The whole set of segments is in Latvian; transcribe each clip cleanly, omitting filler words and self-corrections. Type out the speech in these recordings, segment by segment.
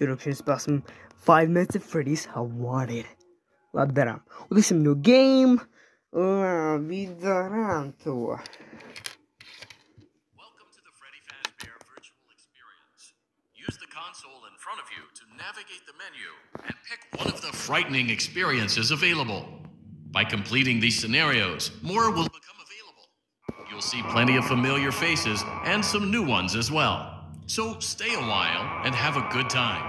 Introductions plus 5 minutes of Freddy's How Wanted. Labi darām. Uzliksim no game. Labi darām to. Welcome to the Freddy Fazbear Virtual Experience. Use the console in front of you to navigate the menu and pick one of the frightening experiences available. By completing these scenarios, more will become available. You'll see plenty of familiar faces and some new ones as well. So stay a while and have a good time.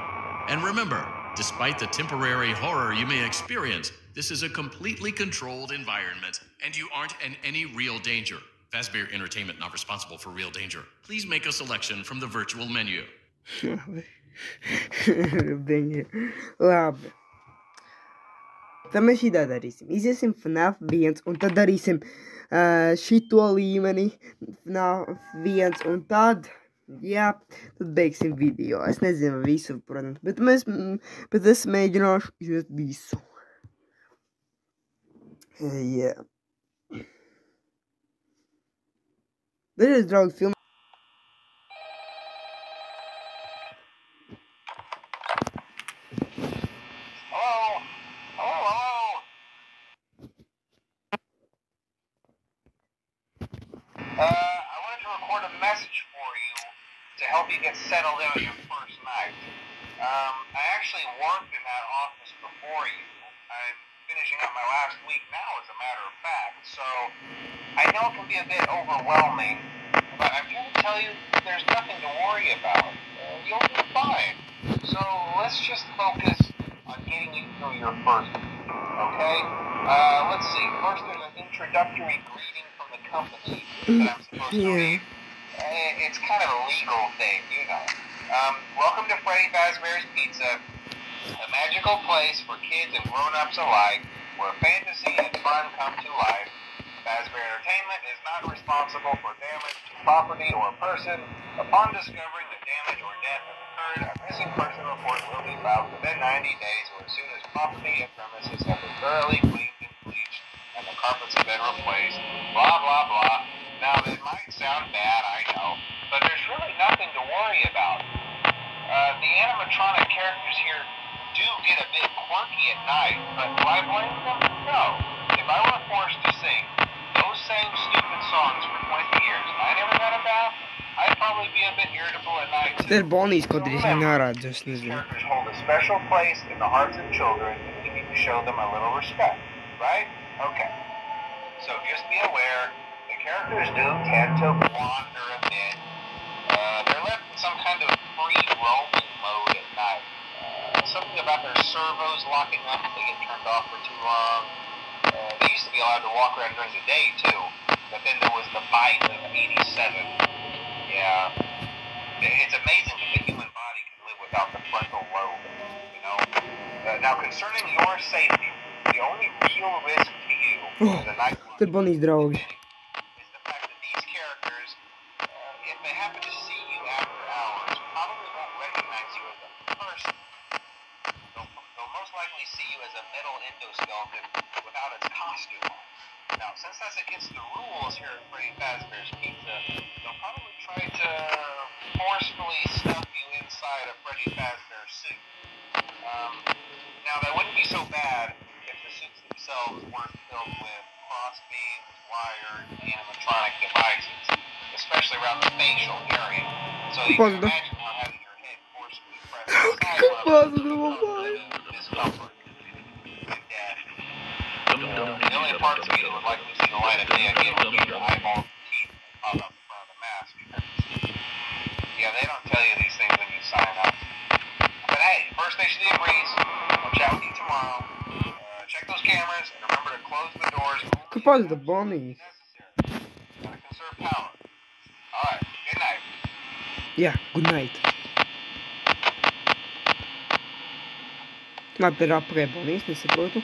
And remember, despite the temporary horror you may experience, this is a completely controlled environment and you aren't in any real danger. Fazbear Entertainment not responsible for real danger. Please make a selection from the virtual menu. Labi. Tad mēs šitā darīsim. Iziesim FNAF 1 un tad darīsim šito līmeni FNAF 1 un tad, jā, tad beigsim video. Es nezinu visu, protams, bet es mēģināšu iziet visu. Jā. Dažreiz, draugi, filmē. I wanted to record a message for you to help you get settled in on your first night. I actually worked in that office before you. I'm finishing up my last week now, as a matter of fact, so I know it can be a bit overwhelming, but I'm here to tell you there's nothing to worry about. You'll be fine. So let's just focus on getting you through your first week, okay? Let's see. First, there's an introductory greeting from the company that I'm supposed to read. It's kind of a legal thing, you know. Welcome to Freddy Fazbear's Pizza, a magical place for kids and grown-ups alike, where fantasy and fun come to life. Fazbear Entertainment is not responsible for damage to property or person. Upon discovering that damage or death has occurred, a missing person report will be filed within 90 days or as soon as property and premises have been thoroughly cleaned and bleached and the carpets have been replaced. Blah, blah, blah. Now, that might sound bad, I know, but there's really nothing to worry about. The animatronic characters here do get a bit quirky at night, but do I blame them? No. If I were forced to sing those same stupid songs for 20 years and I never got a bath, I'd probably be a bit irritable at night too. Ter Bonnie's So remember, these characters hold a special place in the hearts of children, and we need to show them a little respect, right? Okay. So just be aware, the characters do tend to wander a bit. They're left in some kind of free roaming mode at night. Something about their servos locking up if they get turned off for too long. They used to be allowed to walk around during the day too, but then there was the bite of 87. Yeah. It's amazing that the human body can live without the frontal lobe, you know? Now, concerning your safety, the only real risk to you as a night Ter Bonnie's draugi. is the fact that these characters, if they happen to see you after hours, probably won't recognize you as a person. They'll most likely see you as a metal endoskeleton without its costume on. Now, since that's against the rules here at Freddy Fazbear's Pizza, they'll probably try to forcefully stuff you inside a Freddy Fazbear suit. Now, that wouldn't be so bad if the suits themselves weren't filled with crossbeams, wired, animatronic devices, especially around the facial area. So you can imagine how having your head forcefully pressed inside discomfort and death. The only parts of you that would like to see the light of day again would be your eyeballs and teeth pop up in front of the mask. Yeah, they don't tell you these things when you sign up. But hey, First Station of the Breeze, I'll chat with you tomorrow. Check those cameras and remember to close the doors. Capaz da Bonnie. Gotta conserve power. Alright, good night. Yeah, good night. Labi, ir apakaļ Bonnie's, nesaprotu.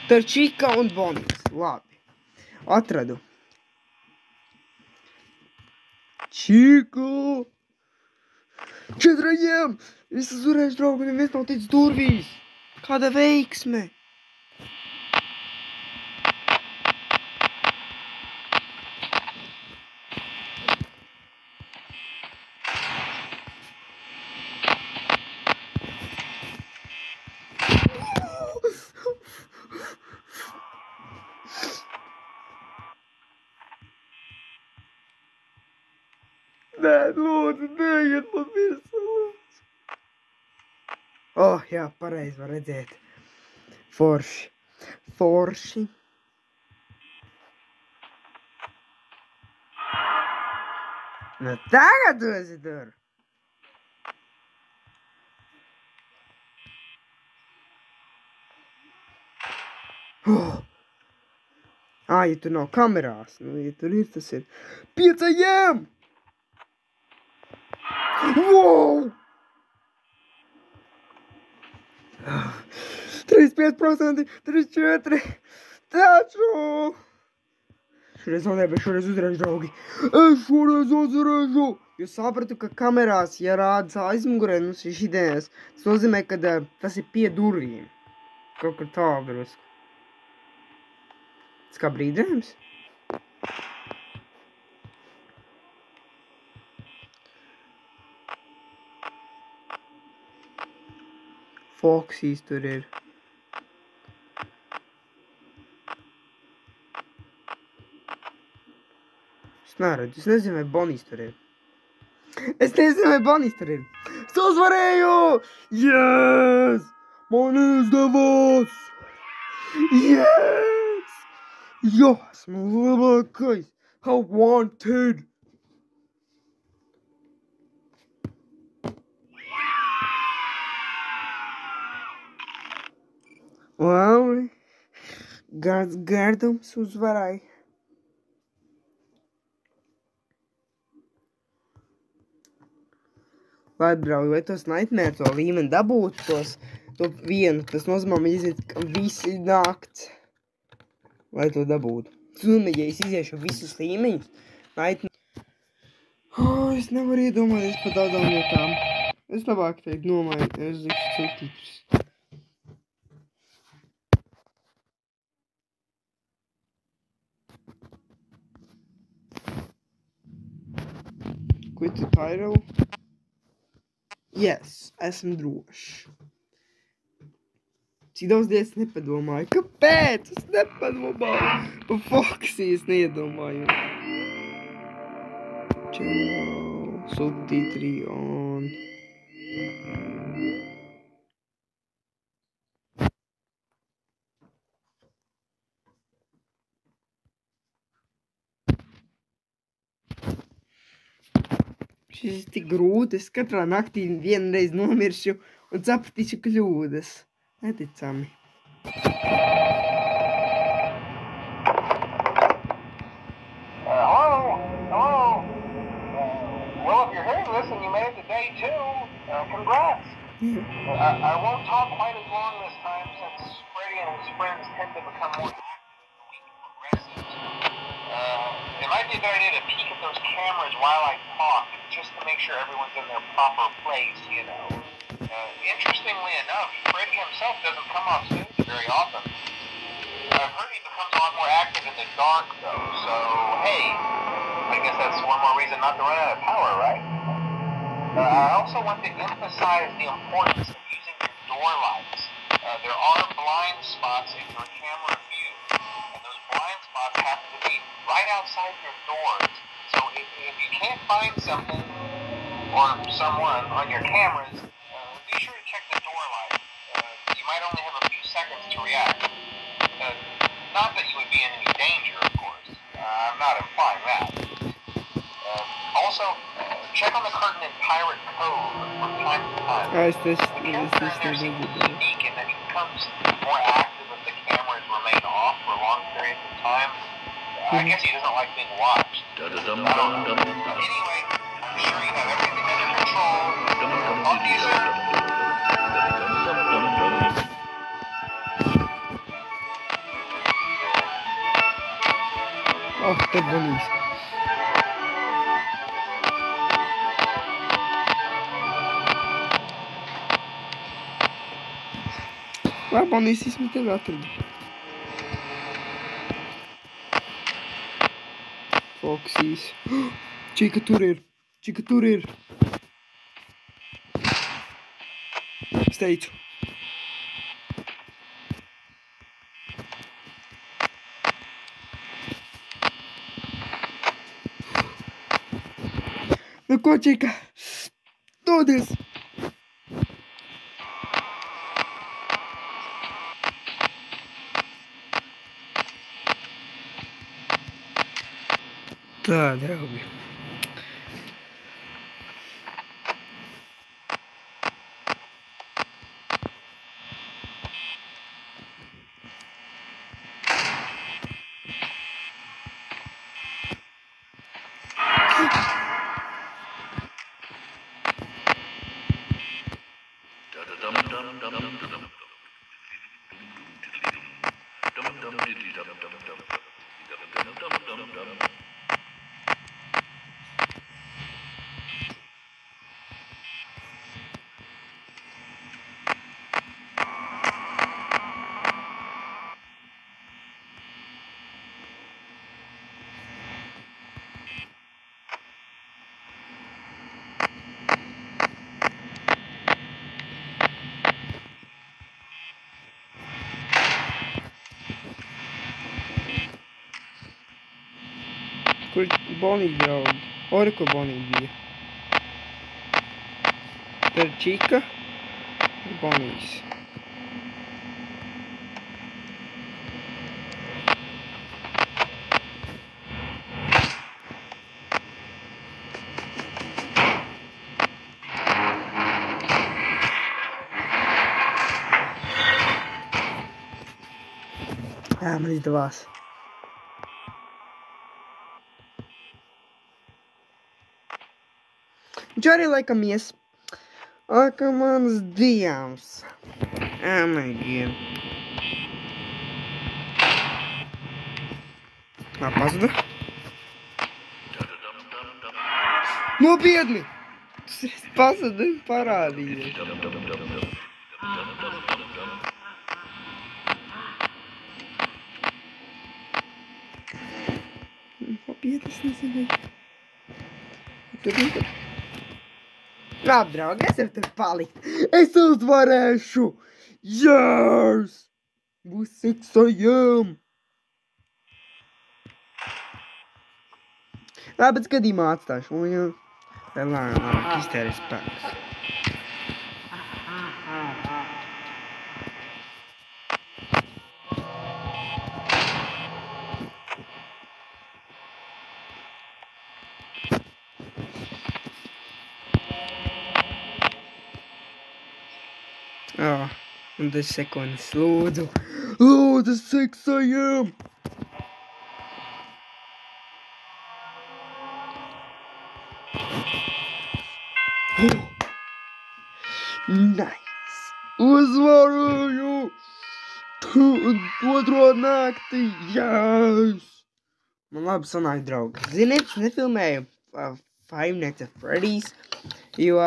Tur Čika un Bonnie's. Labi. Atradu. Čika! 4 Es uzvarēšu, draugi, neviens nav ticis durvīs. Kāda veiksme! Nē, lūdzu, neiet man virsū, lūdzu. Oh, jā, pareizi var redzēt. Forši. Forši. Nu, tagad tu esi tur. Oh. Ja tur nav kamerās. Nu, ja tur ir, tas ir 5 AM! Wow! 35%, 34%. Taču! Šoreiz zaudēju, bet šoreiz uzvarēšu, draugi. Es šoreiz uzvarēšu! Jo sapratu, ka kamerās, ja rādas aizmugurē, nu šitās, tas nozīmē, ka tas ir pie durvīm. Kaut kur tālu drusku. Tas kā brīdinājums? Foksīs tur ir. Es neredzu, es nezinu, vai Bonijs tur ir. Es nezinu, vai Bonijs tur ir. Es uzvarēju! Yes! Man izdevās! Yes! Jā, esmu labākais! How wanted! Labi. Gardums uzvarēja. Lai, draugi, vai tos Nightmare to līmeni dabūtu, to vienu, tas nozīmē, iziet visi nakts. Lai to dabūtu. Tas nozīmē, ja es iziešu visus līmeņus, Nightmare... es nevaru iedomāties par tādām lietām. Es labāk teikt nomaiņu, es likšu subtitrus. Quit the title. Yes, esmu drošs. Cik daudz dienas nepadomāju. Kāpēc? Es nepadomāju. Pa Foxy es neiedomāju. Channel, subtitri on. Šis ir tik grūti, es katrā naktī vienreiz nomiršu un sapratīšu kļūdas. Neticami. Hello? Well, if you're hearing this and you made it to day 2, congrats. I won't talk quite as long this time since Freddy and his friends tend to become more active as the week progresses. It might be a good idea to peek at those cameras while I talk, just to make sure everyone's in their proper place, you know. Interestingly enough, Freddy himself doesn't come off stage very often. I've heard he becomes a lot more active in the dark, though, so hey, I guess that's one more reason not to run out of power, right? I also want to emphasize the importance of using your door lights. There are blind spots in your camera view, and those blind spots happen to be right outside your doors. So if you can't find something or someone on your cameras, be sure to check the door light. You might only have a few seconds to react. Not that you would be in any danger, of course. I'm not implying that. Also, check on the curtain in Pirate Cove from time to time. The character in there seems unique in that he becomes more active if the cameras remain off for long periods of time. I guess he doesn't like being watched. I don't know. Anyway, I'm sure you have everything under control. Talk to you soon. Oh, te Bonijs. Vai, Bonijs ismi tevi atrada. Foxīs. Čika tur ir. Čika tur ir. Es teicu. Nu ko, čika? Dodies! Tā, draugi. Kur Bonija, draugi? Ori, kur Bonija bija. Tad Čika ir Bonijas. Jā, man izdevās. Viņš arī laikam ies. Ak, mans dievs. Oh my god. Pazuda. Nopietni! Tas pazuda un parādīja. Nopietni, es nezinu. Tur. Labi, draugi, es varu tur palikt. Es uzvarēšu! Yes! Būs 6 AM! Labi, bet gadījumā atstāšu. Un jau vēlāk iztērēs spēkus. Un 10 sekundes. Lūdzu. Lūdzu, 6 AM! Nice! Uzvarēju! Otro naktī! Yes! Man labi sanāk, draugi. Ziniet, es nefilmēju Five Nights at Freddy's, jo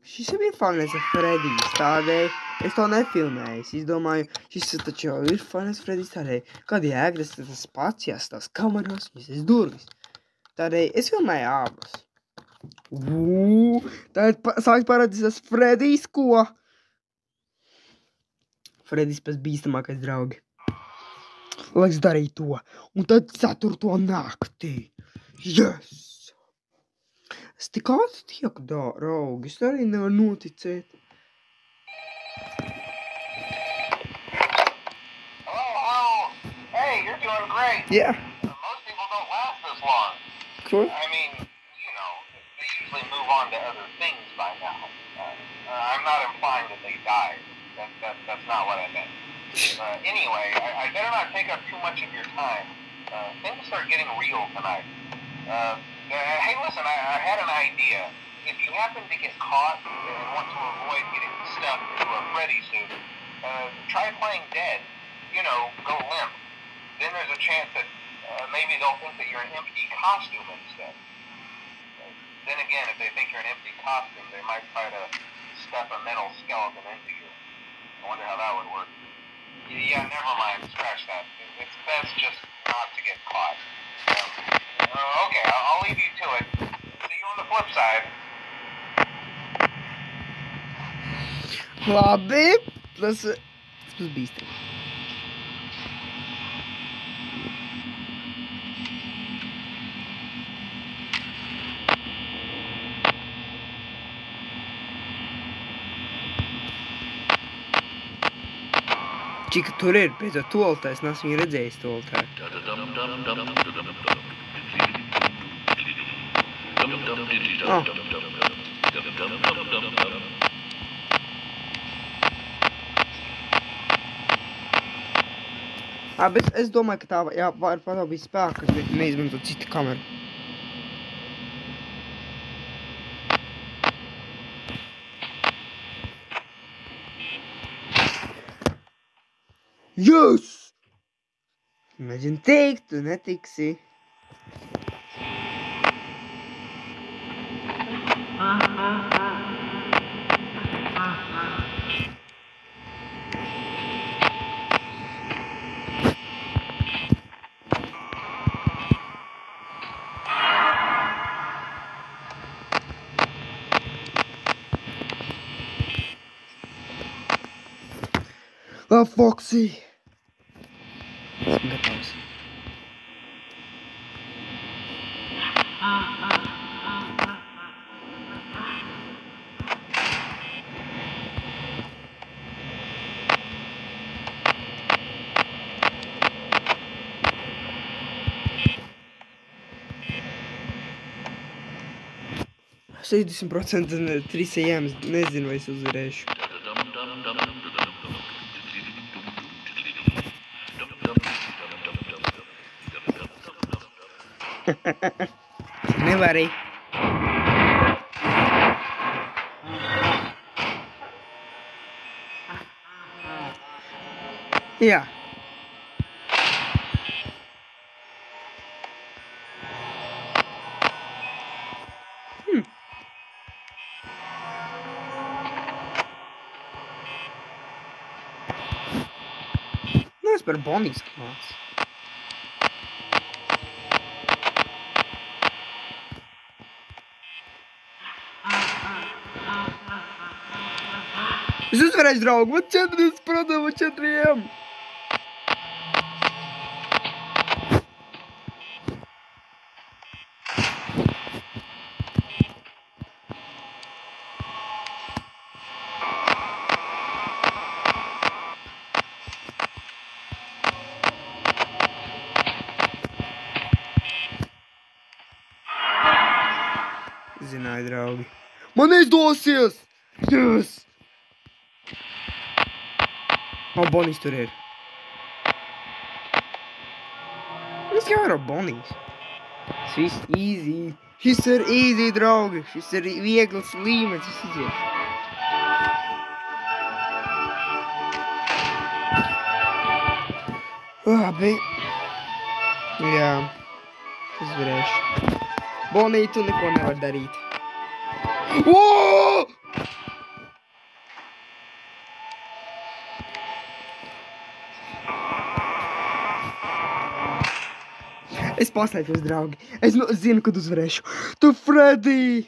šis jau bija Five Nights at Freddy's, tādēļ es to nefilmēju. Es izdomāju, šis taču jau ir Five Nights at Freddy's, tādēļ, kāda jēga tas pats jāstās kameras, visas durvis. Tādēļ es filmēju abas. Tad sāks parādīsies Fredijs, ko? Fredijs pēc bīstamākais, draugi. Laiks darīt to. Un tad 4. naktī. Yes! Es tik ātri tieku, draugi. Es arī nevaru noticēt. Hello. Hey, you're doing great. Yeah. Most people don't last this long. Cool. I mean, you know, they usually move on to other things by now. I'm not implying that they died. That's not what I meant. Anyway, I better not take up too much of your time. Things are getting real tonight. Hey, listen, I had an idea. If you happen to get caught and want to avoid getting stuck into a Freddy suit, try playing dead. You know, go limp. Then there's a chance that maybe they'll think that you're an empty costume instead. Then again, if they think you're an empty costume, they might try to stuff a metal skeleton into you. I wonder how that would work. Yeah, never mind. Scratch that. It's best just not to get caught. Okay, I'll leave you to it. See you on the flip side. Labi. Tas bīstami. Cik tur ir, beidzot toltā, es neesmu viņu redzējis toltā. Bet es domāju, ka tā var pataupīt spēku, ka neizmantot citu kameru. Yes! Mēģinu teikt, tu netiksi. Foxy! Esmu gatavs. Sešdesmit procenti 3 AM, nezinu, vai es uzvarēšu. Nevar arī. Jā. Nu, es par Bonijas klāts. Es uzvarēšu, draugu, man 40% un 4. Zināju, draugi. Man izdosies! Yes! Bonijas tur ir. Es jau varu Bonijas. Tas viss easy. Šis ir easy, draugi. Šis ir viegls līmenis. Es iziet. Labi. Jā. Es varēšu. Bonija, tu neko nevar darīt. Oooo! Es paslēpjos, draugi. Es zinu, kad uzvarēšu. Tu, Freddy!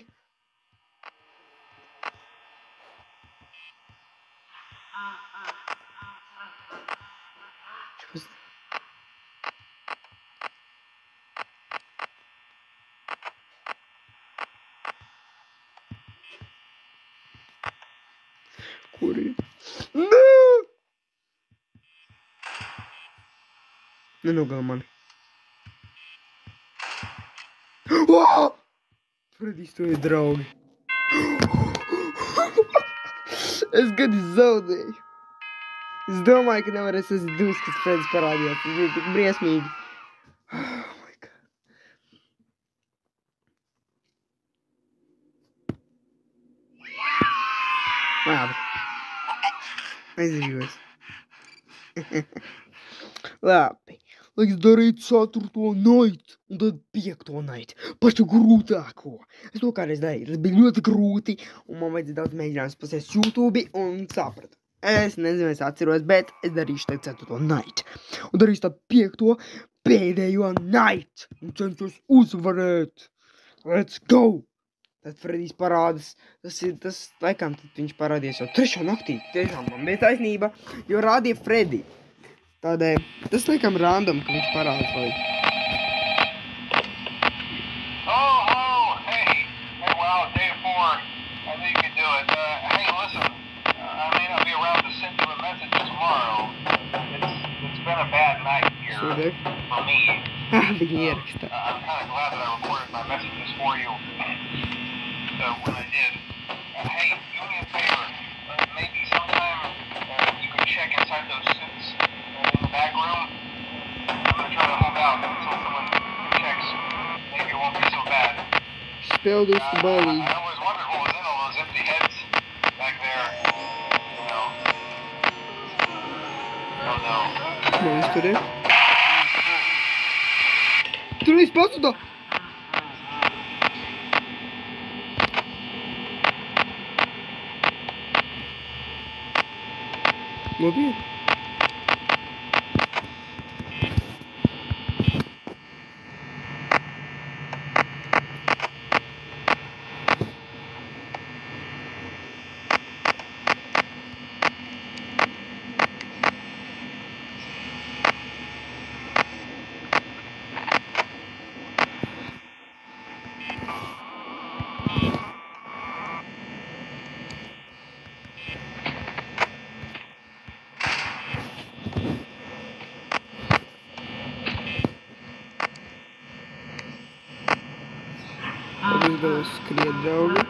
Kur ir? Nē! Nenogal mani. Freddy stoja, draugi. Es gan zaudēju. Es domāju, ka nevar es esmu divs, kas Freddy parādījās. Tas bija tik briesmīgi. Oh my God. Labi. Aizvījos. Labi. Laiks darīt 4. night, un tad 5. night, pašu grūtāko. Es to kādreiz darīju, tas bija ļoti grūti, un man vajadzēja daudz mēģinājums pasies YouTube, un sapratu. Es nezinu, es atceros, bet es darīšu tagad 4. night, un darīšu tad 5. pēdējo night, un cenšos uzvarēt. Let's go! Tad Fredijs parādās, tas laikam, tad viņš parādījās jau 3. naktī. Tiešām man bija taisnība, jo rādīja Fredī. Tādēļ, tas laikam random, ka viņš parādās vai. Oh, hey, wow, day 4. I think you can do it. Hey, listen, I may not be around to send you a message tomorrow. Sorry. for me. Viņa ierakstā. I'm kind of glad that I recorded my messages for you. When I did, hey, do me a favor. Maybe sometime you can check inside those suits in the back room. I'm gonna try to hold out until someone checks. Maybe it won't be so bad. Spēl dos tu balīgi. I always wondered what was in all those empty heads back there. You know. Oh no. Vamos tur ir. Tur viss pazuda! Labi. Izdevusi skriet, draugi.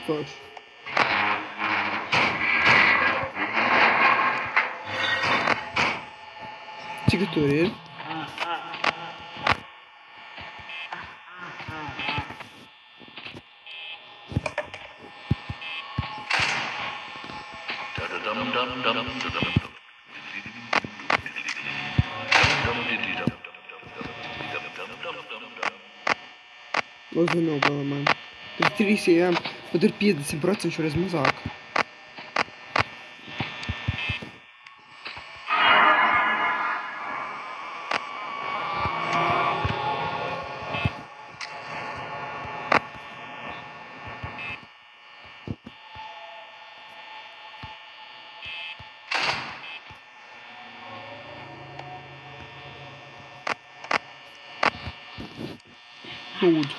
Forši. Cik tur ir? Uzzinu vēl man. Tur 3 ejam, un tur 50% šoreiz mazāk. Lūdzu.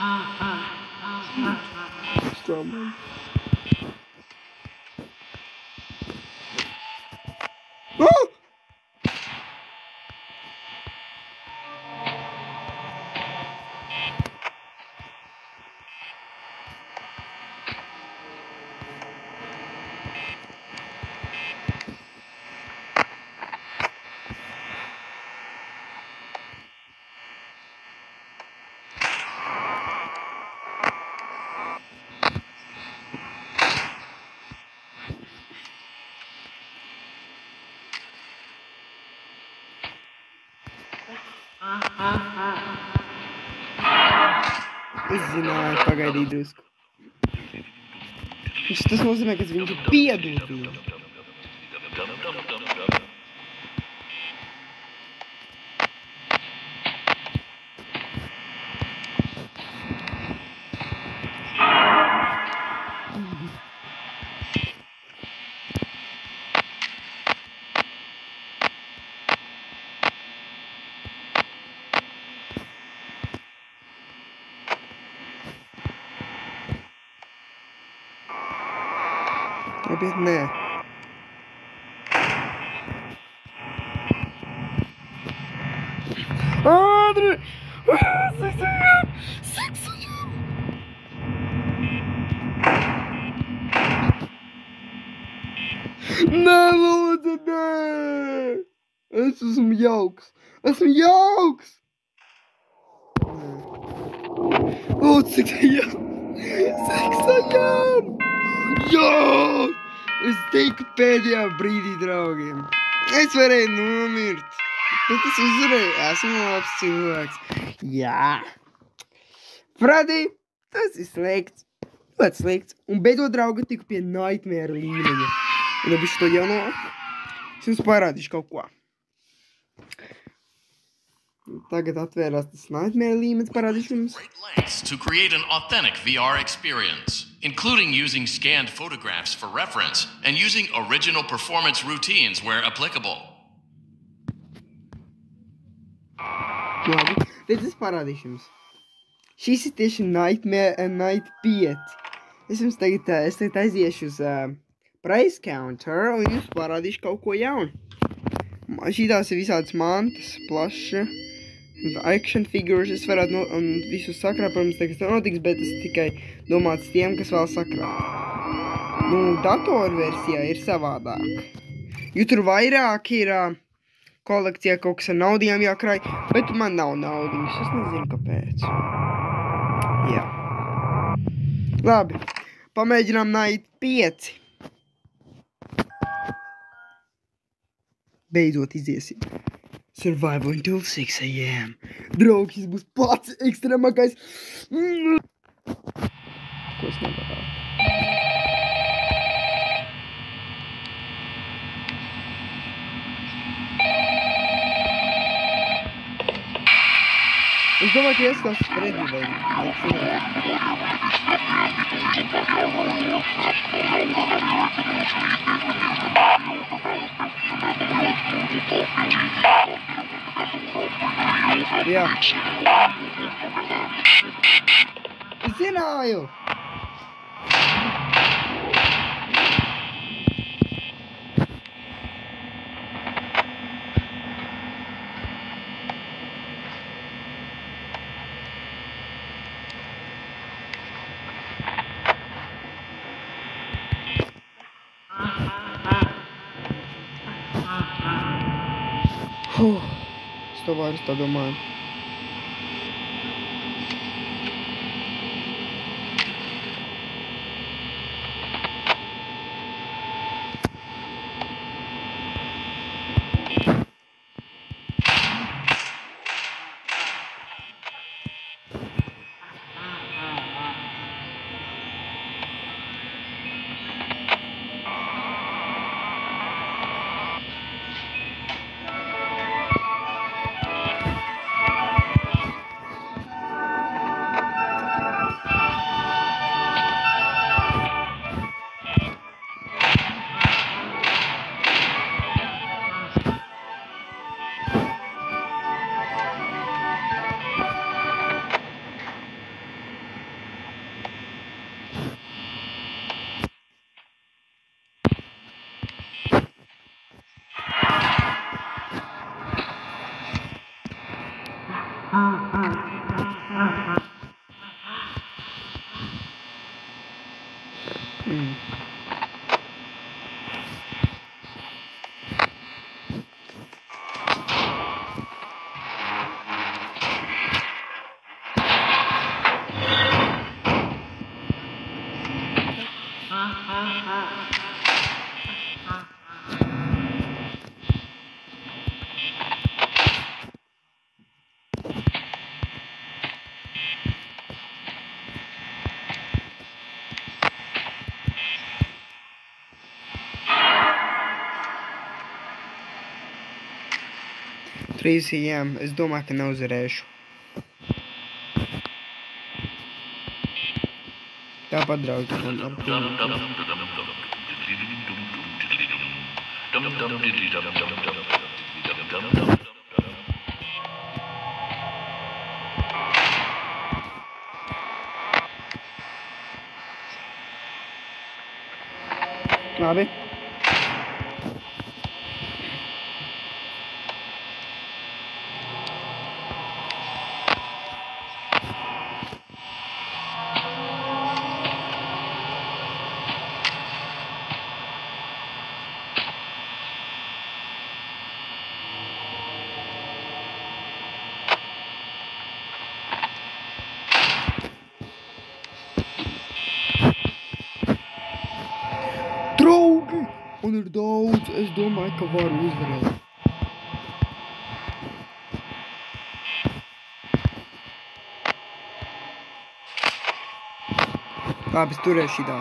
Strāmām. Es zināju, pagaidīju drusku. Tas nozīmē, ka viņš piedod viņu. Bet nē. Ātri! Seksajam! Nē, lūdzu, nē! Es esmu jauks! Esmu jauks! Lūdzu, seksajam! Seksajam! Jā! Es teiku pēdējā brīdī draugiem. Es varēju nomirt. Bet es uzvarēju, esmu labs cilvēks. Jā. Freddy, tas ir slikts. Ļoti slikts. Un beidzot draugi tiku pie Nightmare līmeņa. Un abi šo jauno. Es jums parādīšu kaut ko. Tagad atvērās tas Nightmare līmenis, parādīšu jums. Great lengths to create an authentic VR experience, including using scanned photographs for reference and using original performance routines where applicable. Labi, tad es parādīšu jums. Šis ir tieši Nightmare Night 5. Es jums tagad aiziešu uz price counter un jums parādīšu kaut ko jaunu. Šitās ir visādas mantas, plaša, action figures. Es varētu visu sakrāt, protams, nekas nenotiks, bet tas tikai domāts tiem, kas vēl sakrāt. Nu, datorversijā ir savādāk. Jo tur vairāk ir kolekcijā kaut kas ar naudījām jākrāj, bet man nav naudiņas. Es nezinu, kāpēc. Jā. Labi. Pamēģinām Night 5. Beidzot iziesim. Survive until 6 AM. Draugi, šis būs pats ekstremākais. Ko es nevarētu? Es domāju, ka ieskās Freddy vai Jā. Es zināju! Es to vairs tā domāju. Trīsījām, es domāju, ka neuzvarēšu. Tāpat draugi man ar to. Labi. Draugi! Man ir daudz, es domāju, ka varu uzvarēt. Labi, es turēšu šitā.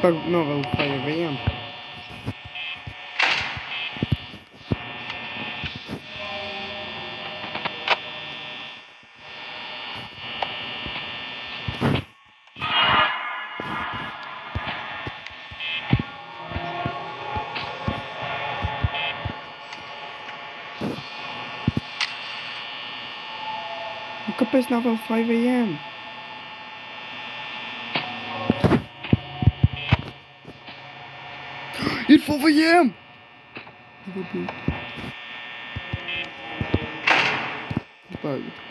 Novēlu fajavajām. Kāpēc nav vēl 5 AM? Ir 5 AM! Pagaid.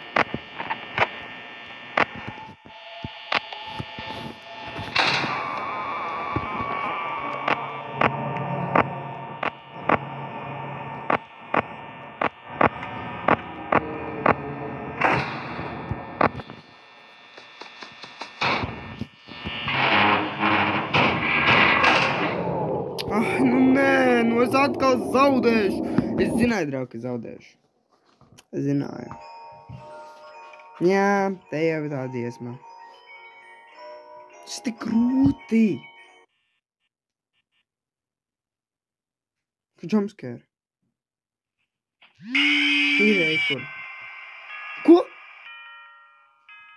Es atkal zaudēšu. Es zināju, draugi, ka zaudēšu. Es zināju. Jā, te jau ir tā dziesma. Tas tik grūti. Jumpscare. Ir eikur. Ko?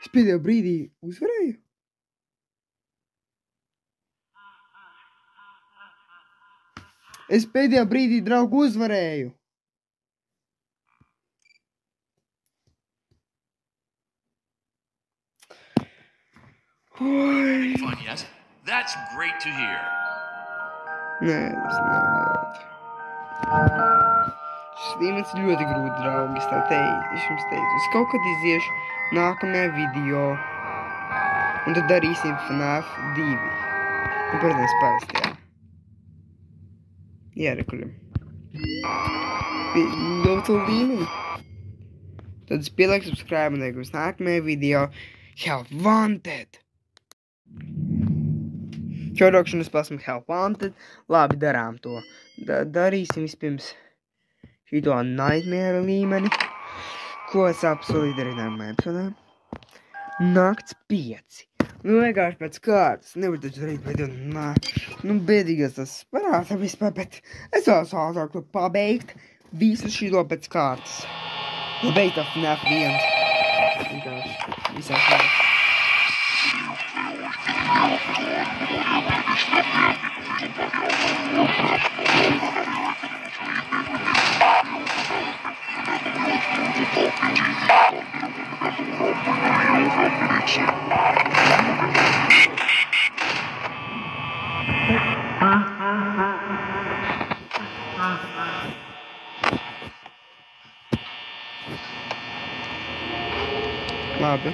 Es pēdējā brīdī uzvarēju? Es pēdējā brīdī, draugu, uzvarēju. Having fun yet? That's great to hear. Nē, tas nav. Šis līmenis ļoti grūti, draugi, es jums teicu. Es kaut kad iziešu nākamajā video. Un tad darīsim FNAF 2. Un, protams, parastajā. Jā, rekuļam. Ļoti to līmeni. Tad es pielieku subscribe un teikums nākamajā video. Help Wanted! Čaudokšanas pasmu Help Wanted. Labi, darām to. Darīsim vispirms šito Nightmare līmeni. Ko es apsolīju darīt nākamajā epizodē? Nakts 5. Nu, vienkārši pēc kārtas. Nevar taču darīt video. Nu, bēdīgas tas parāda vispār, bet es vēl sāktu to pabeigt visu šito pēc kārtas. Pabeigt tā FNAF 1. Vienkārši visā kārtas. Labi.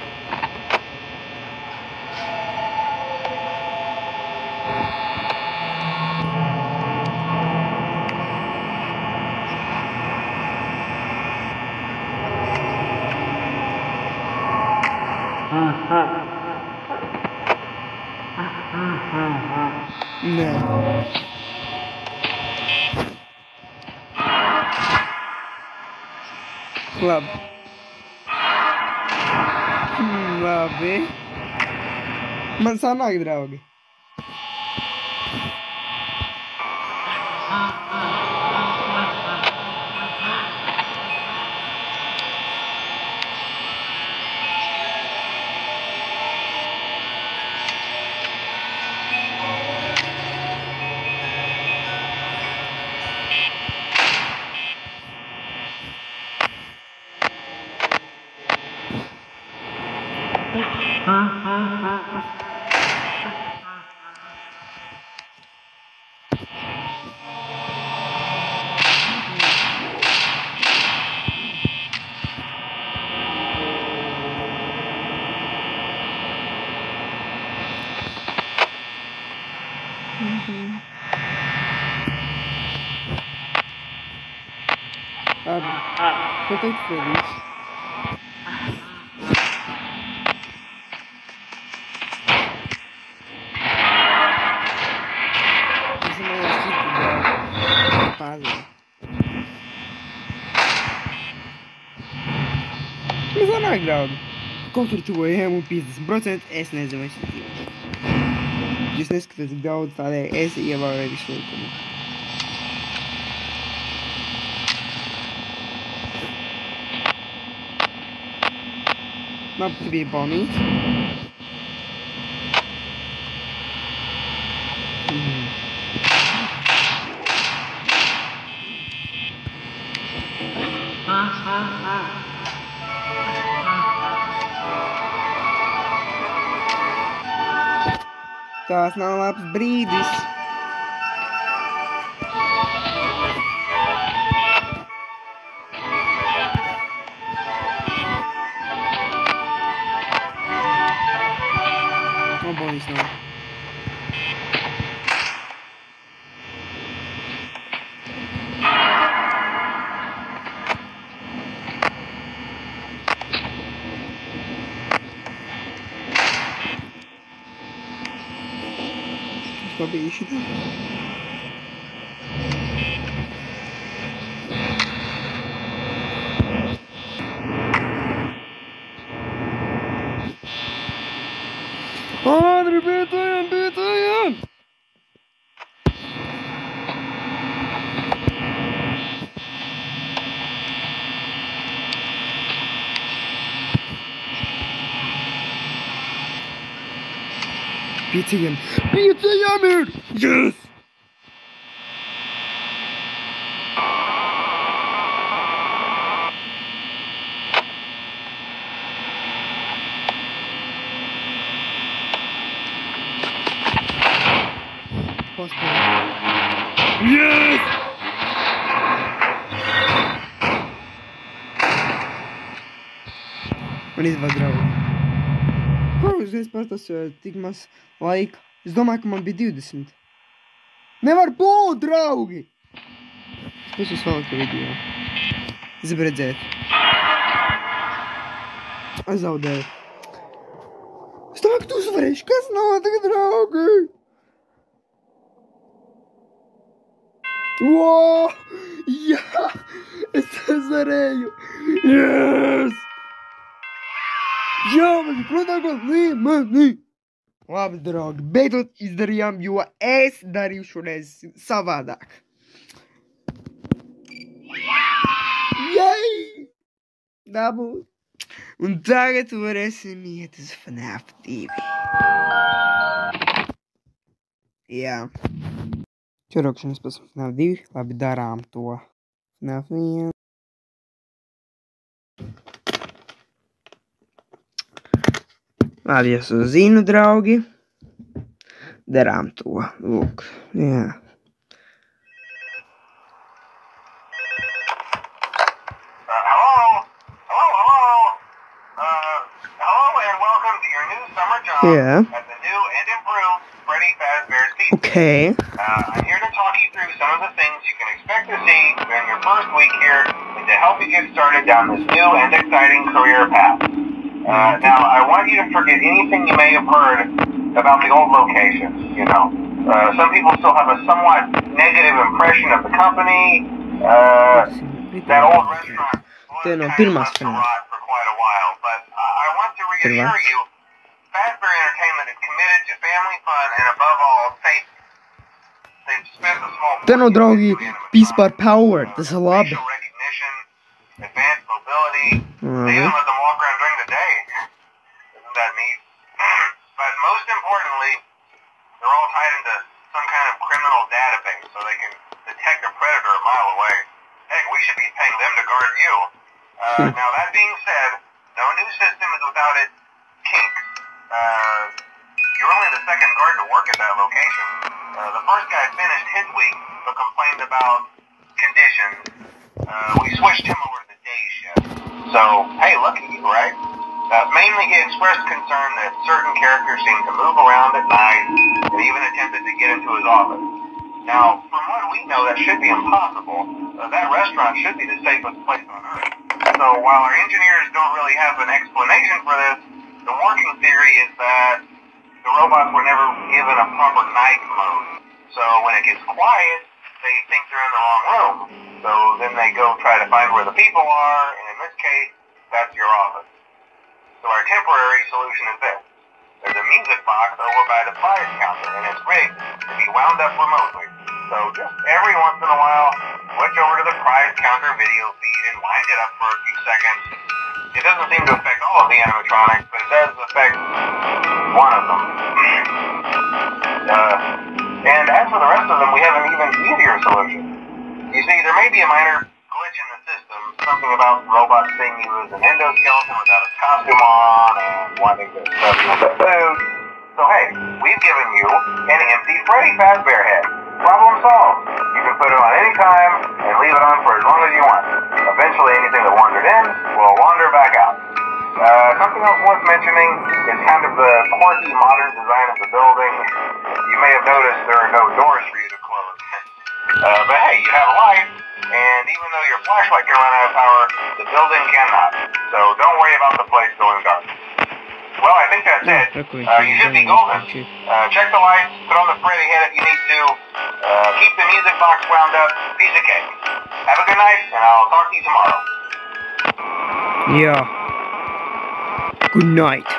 Nē. Labi. Labi. Man sanāk, draugi. Eu tô feliz. Esse não é tipo da página. Mas não é grave. Kaut tur ejam un 50%, es nezinu, vai šis ir. Jūs neskatāt, cik daudz tādēļ es ievēroju visu likumu. Not to be bunny. Tas nav labs brīdis. Bonus nav. Labi, šitā. Ātri, bētājam! Piecajam ir! Yes! Yes! Man izvēl draugu. Kā uzreiz par tas tik maz laika? Es domāju, ka man bija 20. Nevar būt, draugi! Es jūs vēl ka video. Es gribu redzēt. Es zaudēju. Es domāju, ka tu uzvarēši. Kas notika, draugi? Wow! Jā! Es uzvarēju! Yes! Jā, mēs protāko līmeni! Labi, draugi, beidzot izdarījām, jo es darīju šoreiz savādāk. Jei! Dabūt! Un tagad varēsim iet uz FNAF 2. Jā. Čurokšanas pēc FNAF 2. Labi, darām to. FNAF 1. Labi, es zinu, draugi. Darām to. Lūk, jā. Yeah. At the new and improved Freddy Fazbear's Pizza. Okay. I'm here to talk you through some of the things you can expect to see during your first week here and to help you get started down this new and exciting career path. Now, I want you to forget anything you may have heard about the old locations, you know. Some people still have a somewhat negative impression of the company. That old restaurant was kind of left to rot for quite a while, but I want to reassure you Fazbear Entertainment is committed to family fun and above all, safety. They've spent a small Te draugi, vispār power, tas ir labi. facial recognition, advanced mobility, they even let them walk around during the day. Isn't that neat? But most importantly, they're all tied into some kind of criminal database so they can detect a predator a mile away. Heck, we should be paying them to guard you. Now that being said, no new system is without its kinks. You're only the second guard to work at that location. The first guy finished his week, but complained about conditions. We switched him over to the day shift. So, hey, lucky you, right? Mainly he expressed concern that certain characters seemed to move around at night and even attempted to get into his office. Now, from what we know, that should be impossible. That restaurant should be the safest place on Earth. So while our engineers don't really have an explanation for this, the working theory is that the robots were never given a proper night mode. So when it gets quiet, they think they're in the wrong room. So then they go try to find where the people are, and in this case, that's your office. So our temporary solution is this. There's a music box over by the prize counter, and it's rigged to be wound up remotely. So just every once in a while, switch over to the prize counter video feed and wind it up for a few seconds. It doesn't seem to affect all of the animatronics, but it does affect one of them. And as for the rest of them, we have an even easier solution. You see, there may be a minor glitch in the system, something about robots saying he was an endoskeleton without a costume on and wanting to stuff with food. So hey, we've given you an empty Freddy Fazbear head. Problem solved. You can put it on any time and leave it on for as long as you want. Eventually anything that wandered in will wander back out. Something else worth mentioning is kind of the quirky modern design of the building. You may have noticed there are no doors for you to close. But hey, you have a light, and even though your flashlight can run out of power, the building cannot. So don't worry about the place going dark. Well, I think that's it. You should be golden. Check the lights, put on the Freddy head if you need to. Keep the music box wound up. Piece of cake. Have a good night, and I'll talk to you tomorrow. Yeah. Good night.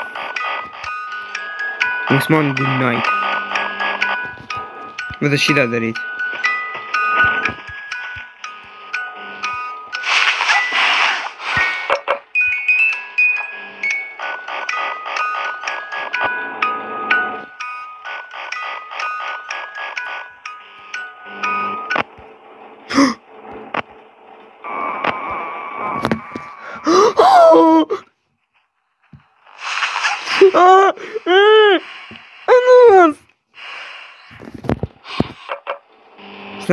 Osman, good night. Ve de shida darit.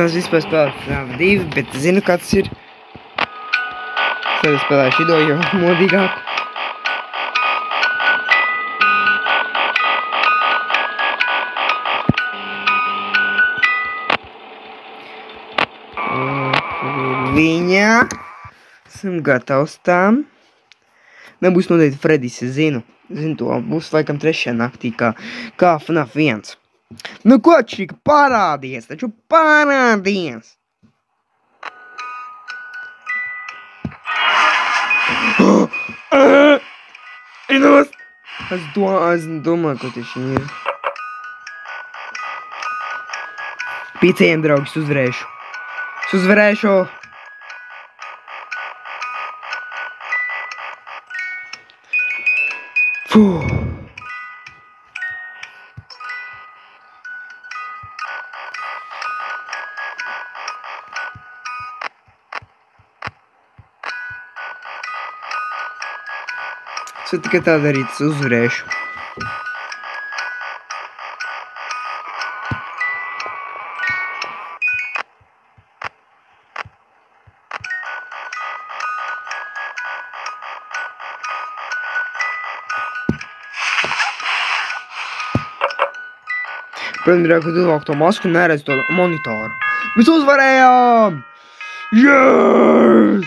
Es vispār spēlēju FNAF 2, bet zinu, kāds ir. Tad es spēlēju šido, jo modīgāk. Viņa. Esam gatavs tam. Nebūs noteikti Fredijs, es zinu. Zinu to, būs laikam 3. naktī, kā FNAF 1. Nu ko, čika, parādies, taču parādies! Inos! Es domāju, ko tieši viņi ir. Pīcējiem, draugi, es uzvarēšu. Es uzvarēšu! Fuh! Es tikai tā darīt, es uzvarēšu. Protams, kad uzvalk to masku un neredz to monitoru. Mēs uzvarējām! Yes!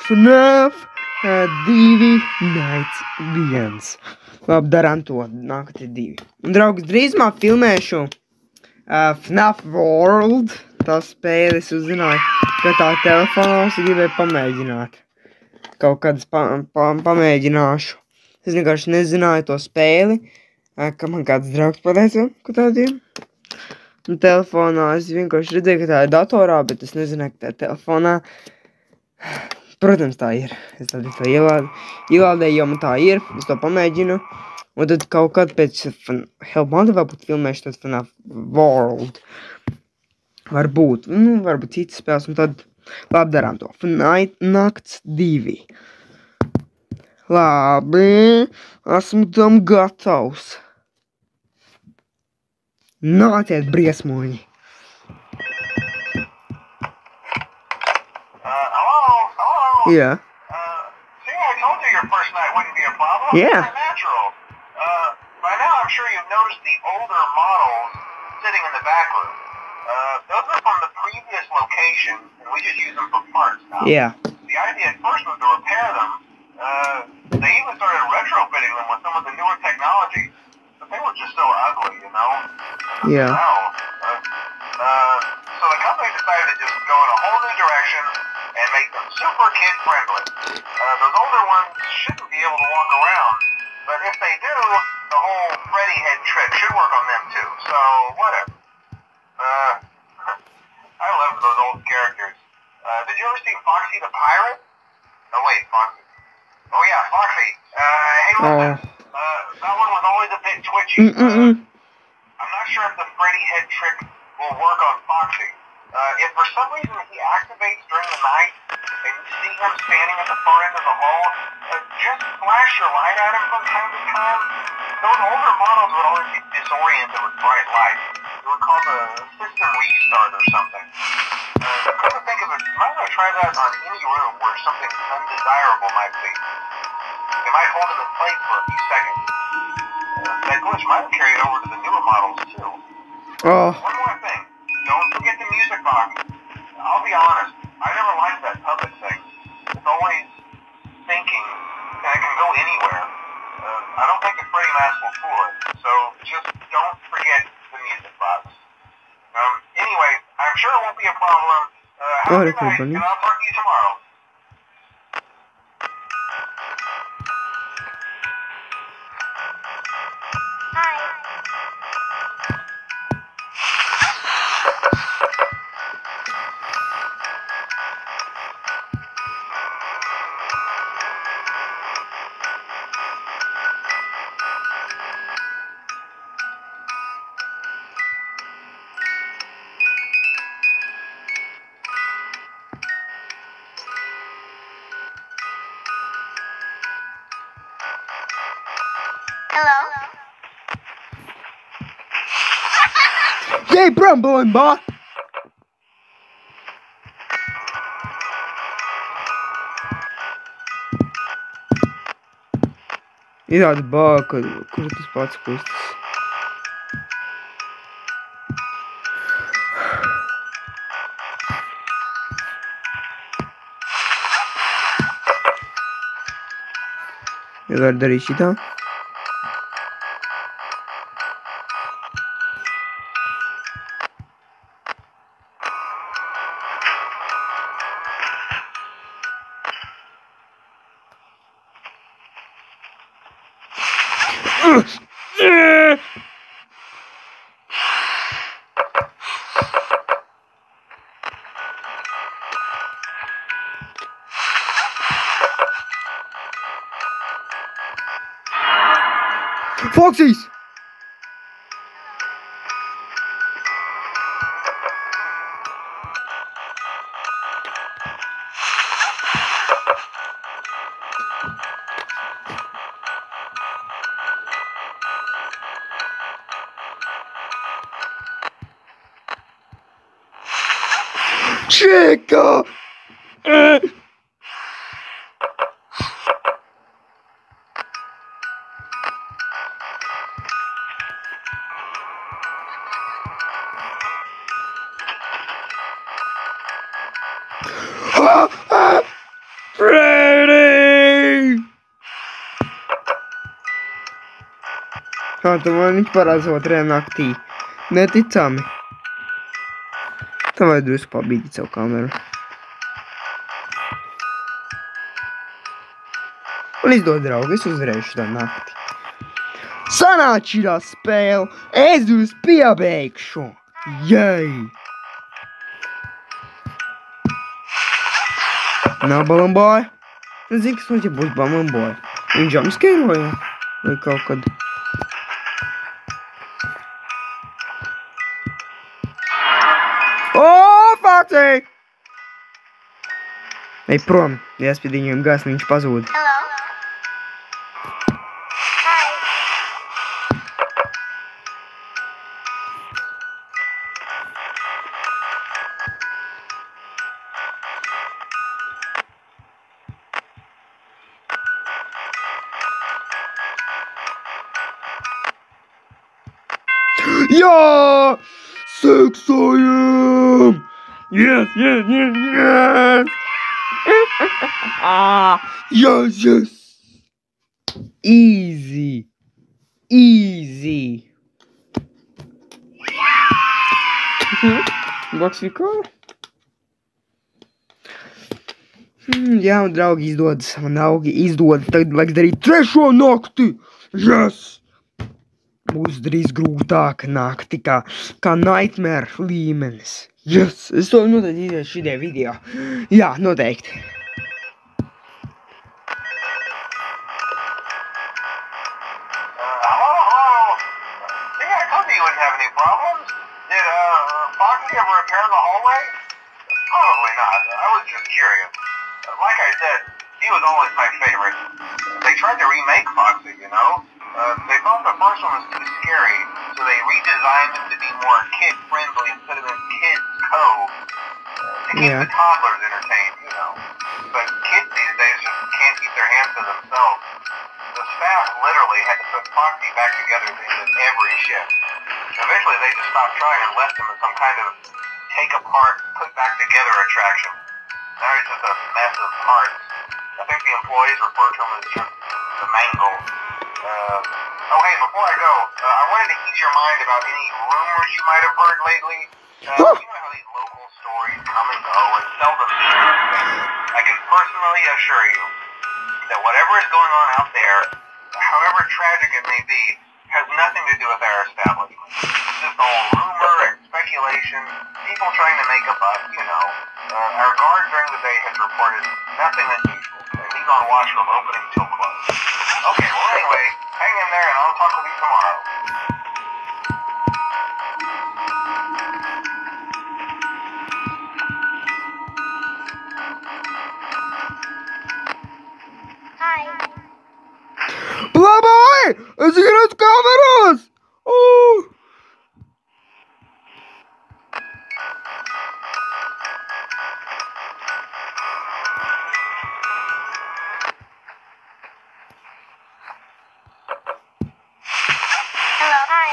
FNAF 2 Nights 1. Labi, darām to. Nakti 2. Un, draugs, drīzumā filmēšu FNAF World. Tā spēle, es uzzināju, ka tā telefonā es gribēju pamēģināt. Kaut kādas pamēģināšu. Es vienkārši nezināju to spēli. Ka man kāds draugs pateica, ka tāda ir. Un telefonā es vienkārši redzēju, ka tā ir datorā, bet es nezināju, ka tā ir telefonā. Protams, tā ir. Es tad to ielādēju, jo man tā ir. Es to pamēģinu. Un tad kaut kad pēc man te vēl būtu filmējuši tad FNAF World. Varbūt. Nu, varbūt citas spēles. Un tad labi darām to. FNAF Nakts 2. Labi. Esmu tam gatavs. Nāciet, briesmoņi! Hello? Yeah. See, I told you your first night wouldn't be a problem. Yeah. It's natural. By now, I'm sure you've noticed the older models sitting in the back room. Those are from the previous location, and we just use them for parts now. Yeah. The idea at first was to repair them. They even started retrofitting them with some of the newer technology. But they were just so ugly, you know? Yeah. So the company decided to just go in a whole new direction and make them super kid friendly. Those older ones shouldn't be able to walk around, but if they do, the whole Freddy head trick should work on them too. So whatever. I love those old characters. Did you ever see Foxy the Pirate? Oh wait, Foxy. Oh yeah, Foxy. Hey, look, that one was always a bit twitchy. I'm not sure if the Freddy head trick will work on Foxy. If for some reason he activates during the night and you see him standing at the far end of the hall, just flash your light at him from time to time. Those older models would always be disoriented with bright light. It would cause a system restart or something. I couldn't think of it. Might want to try that on any room where something undesirable might be. It might hold him in place for a few seconds. That glitch might carry it over to the newer models too. One more thing. Don't forget the music box. I'll be honest, I never liked that puppet thing. It's always thinking, and it can go anywhere. I don't think the Freddy mask will fool it, so just don't forget the music box. Anyway, I'm sure it won't be a problem. Have a good night, and I'll talk to you tomorrow. Hey, Brumbling Bot! Izrāda bāga, kur tas pats kustas. Ja var darīt šitā. Foxies! Chica! Freddy! Tā man viņš parādz otrajā naktī. Neticami. Tā vajag drusku pabīdīt savu kameru. Un izdod draugu, es uzvarēšu tā nakti. Sanāc šitā spēle, es jūs piebeigšu. Jei! Nav Balamboja. Es zinu, kas mums ja būs Balamboja. Viņš jumpscaroja. Vai kaut kad. O, Foxy! Ej prom. Iespēd viņam gas, viņš pazūd. Jā! Seksojam! Yes, yes, yes, yes! Yes, yes! Easy! Easy! Boxy car? Jā, man draugi izdodas. Tagad vajag darīt 3. nakti. Yes! Būs drīz grūtāka nakti, kā Nightmare līmenis. Yes! Es to noteikti iziešu šajā video. Jā, noteikti. Hello? See, I told you wouldn't have any problems. Did, Foxy ever repair the hallway? Probably not. I was just curious. Like I said, he was always my favorite. They tried to remake Foxy, you know? They thought the first one was too scary, so they redesigned him to be more kid-friendly instead of in Kids Cove. To keep the toddlers entertained, you know. But kids these days just can't keep their hands to themselves. The staff literally had to put Foxy back together at the end of every shift. Eventually they just stopped trying and left him as some kind of take-apart, put-back-together attraction. Now he's just a mess of parts. I think the employees refer to him as just the mangle. Oh hey, before I go, I wanted to ease your mind about any rumors you might have heard lately. You know how these local stories come and go and seldom mean anything. I can personally assure you that whatever is going on out there, however tragic it may be, has nothing to do with our establishment. It's just all rumor and speculation, people trying to make a buck, you know. Our guard during the day has reported nothing unusual, and he's on watch from opening till close. Okay, well anyway, hang in there and I'll talk with you tomorrow. Labai! Atsigriezt kameras! Oh! Hello, hi.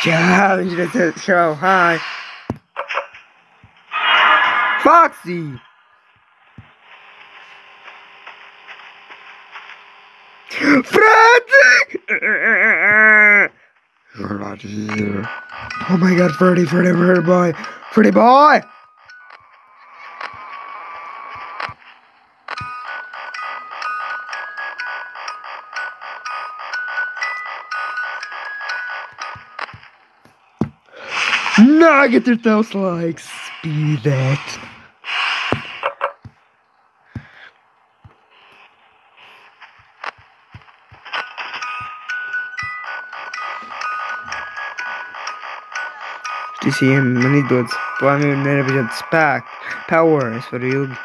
Yeah, viņš ir show, hi. Foxy! Freddy! You're not here. Oh my god, Freddy boy. Freddy boy! Nah, get your those likes. Be that. TCM, man izdodas. Plānojam nerepeģēt spēku. Power, es varu ilgi.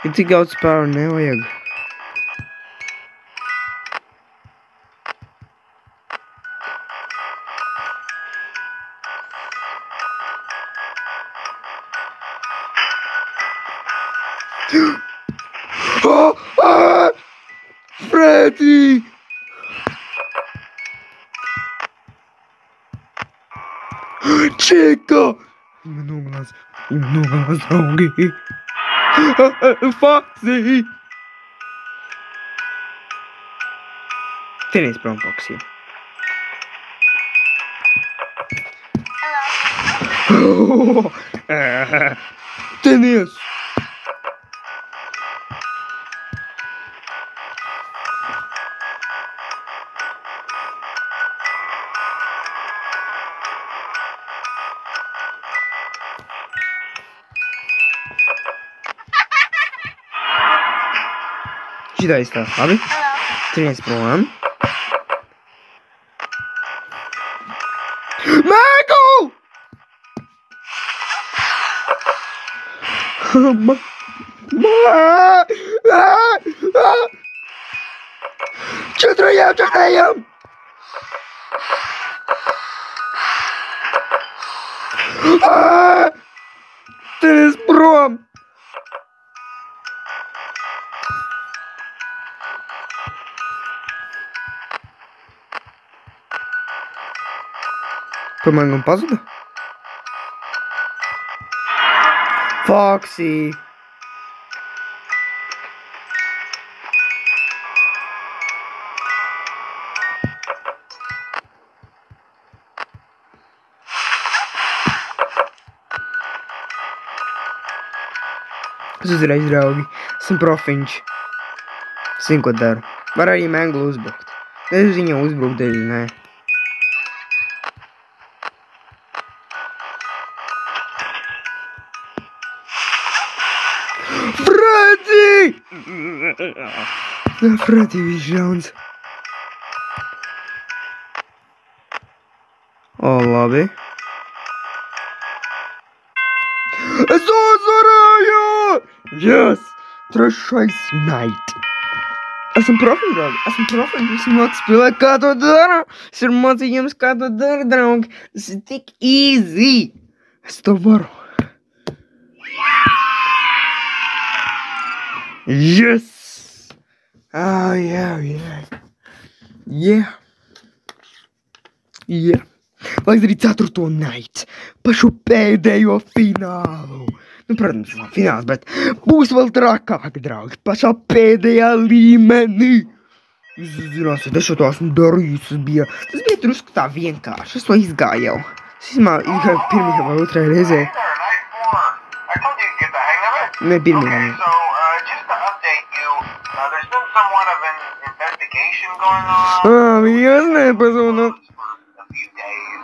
Ir tik daudz power nevajag. Freddy! Chica! Nogalās, draugi! Foxy! Tenies prom, Foxy. Hello. Tenies! Šitā izstās, labi? Hello. Tenies prom. Mēgu! Četrajam! Tenies prom! Tomēr man pazuda? Foxy! Es uzreiz, draugi. Esmu profiņš. Zinu, ko daru. Var arī Menglu uzbrukt. Es uz viņu uzbrukt, daļu, nē. Freddy! Freddy, viņš žauns. O, labi. Es uzvarēju! Yes! Trešais night. Esmu profiņš, draugi. Esmu profiņš. Es māku spēlēt, kā to dara. Es ir mācīju jums, kā to dara, draugi. Tas ir tik easy. Es to varu. Yes! Oh, yeah. Vajag arī 4. night. Pašu pēdējo finālu. Nu, protams, nav fināls, bet būs vēl trakāk, draugi. Pašā pēdējā līmenī. Jūs zināsiet, es jau to esmu darījis. Tas bija drusku tā vienkārši. Es to izgāju jau. Es izgāju pirmajā vai otrajā reizē. Ne, pirmajā. Jūs nepazūnat.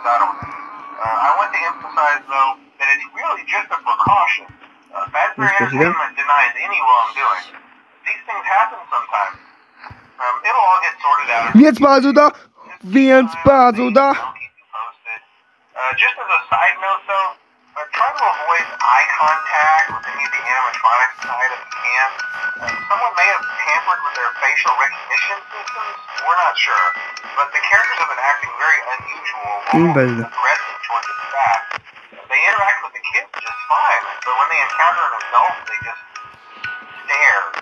I want to emphasize, though, that it's really just a precaution. Fazbear Entertainment denies any wrongdoing. These things happen sometimes. It'll all get sorted out. Viens pazuda! Just as a side note, though, try to avoid eye contact with any of the animatronics side if you can. Someone may have tampered with their facial recognition systems. We're not sure. But the characters have been acting very unusual, almost aggressive towards the staff. They interact with the kids just fine, but when they encounter an adult, they just stare.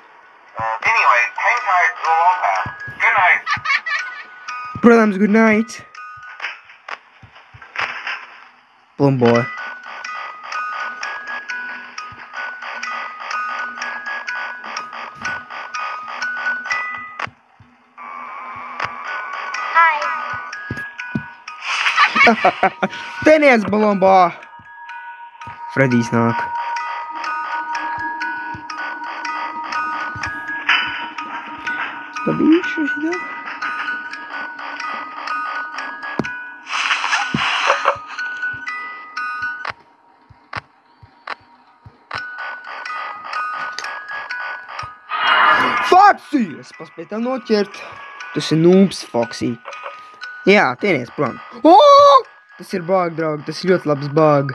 Anyway, hang tight, it'll all pass. Good night. Protams, good night. Plum boy. Tenies, Balomba! Fredijs nāk. Stabīšu šitā. Foxy! Es paspēju tā noķert. Tas ir noobs, Foxy. Jā, tienies prom. Oh! Tas ir bug, draugi. Tas ir ļoti labs bug.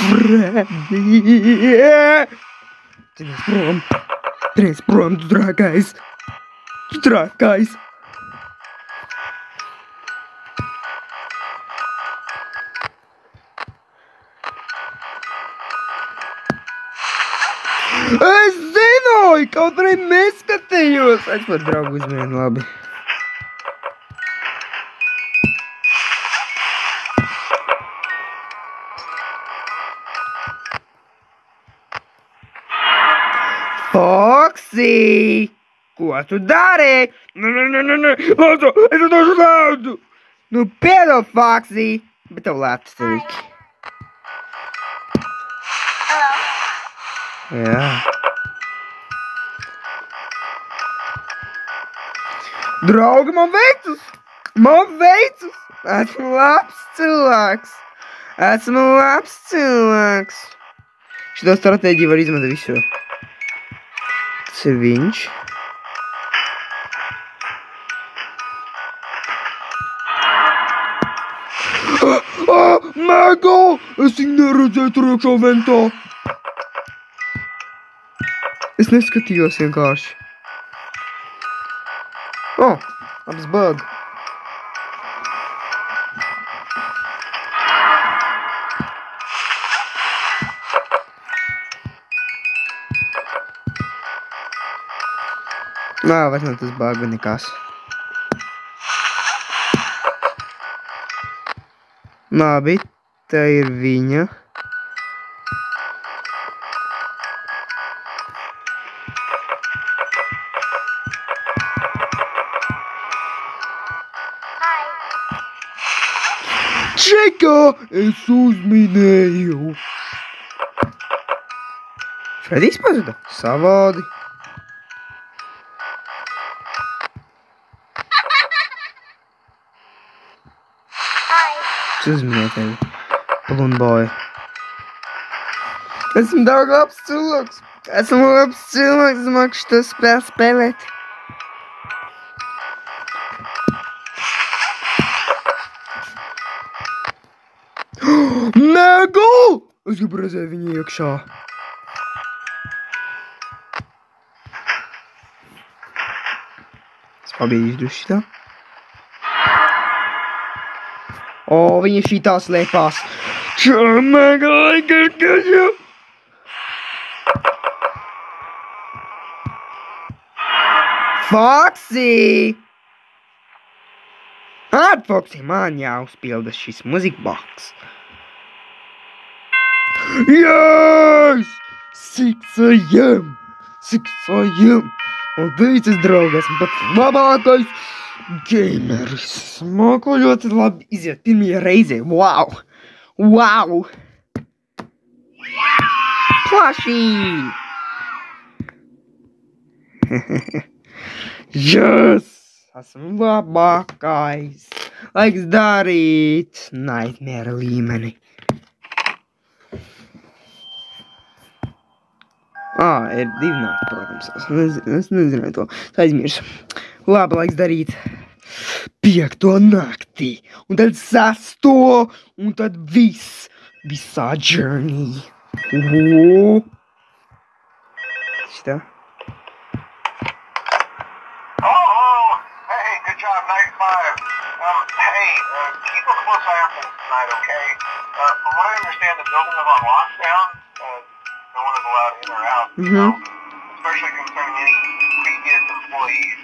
Freddy! Tienies prom. Tienies prom, tu trakais. Tu trakais. Es zināju, kaut arī neskatījos. Es par draugu uzmēnu labi. Foxy! Ko tu dari? Lūdzu, es došu naudu! Nu, piedod, Foxy! Bet tev lētas tevi. Jā. Draugi, man veicas! Man veicas! Esmu labs cilvēks! Esmu labs cilvēks! Šito stratēģiju var izmantot visur. Tas ir viņš. Mega! Es viņu neredzēju tur iekšā ventā. Es neskatījos vienkārši. O, labs bug. Nā, vairs nav tas bug, bet nekas. Labi, Tā ir viņa. Čekā, es uzminēju. Fredijs pazuda? Savādi. Es uzminēju tevi, Plunboja. Esmu daudz labs cilvēks. Esmu labs cilvēks, es māku šo spēli spēlēt. Megu! Es gribu redzēt viņu iekšā. Es pabīžu šitā. O, viņa šitā slēpās. Čau, Mega, laikarkaļu! Foxy! Foxy, man jāuzpilda šis muzikboks. Yes! 6 AM! 6 AM! Un teicis, draugi, esmu pats labākais gameris. Māku ļoti labi iziet pirmajā reizē. Wow! Wow! Plašī! Yes! Esmu labākais. Laiks darīt Nightmare līmeni. Ir 2 nakti, protams. Es nezināju to. Es aizmirsu. Labi, laiks darīt 5. nakti. Un tad 6. Un tad viss. Visā journey. Šitā. Oh, hey, good job, night 5. Hey, keep a close eye on things tonight, okay? From what I understand, the building is on lockdown. No one is allowed in or out, especially concerning any previous employees.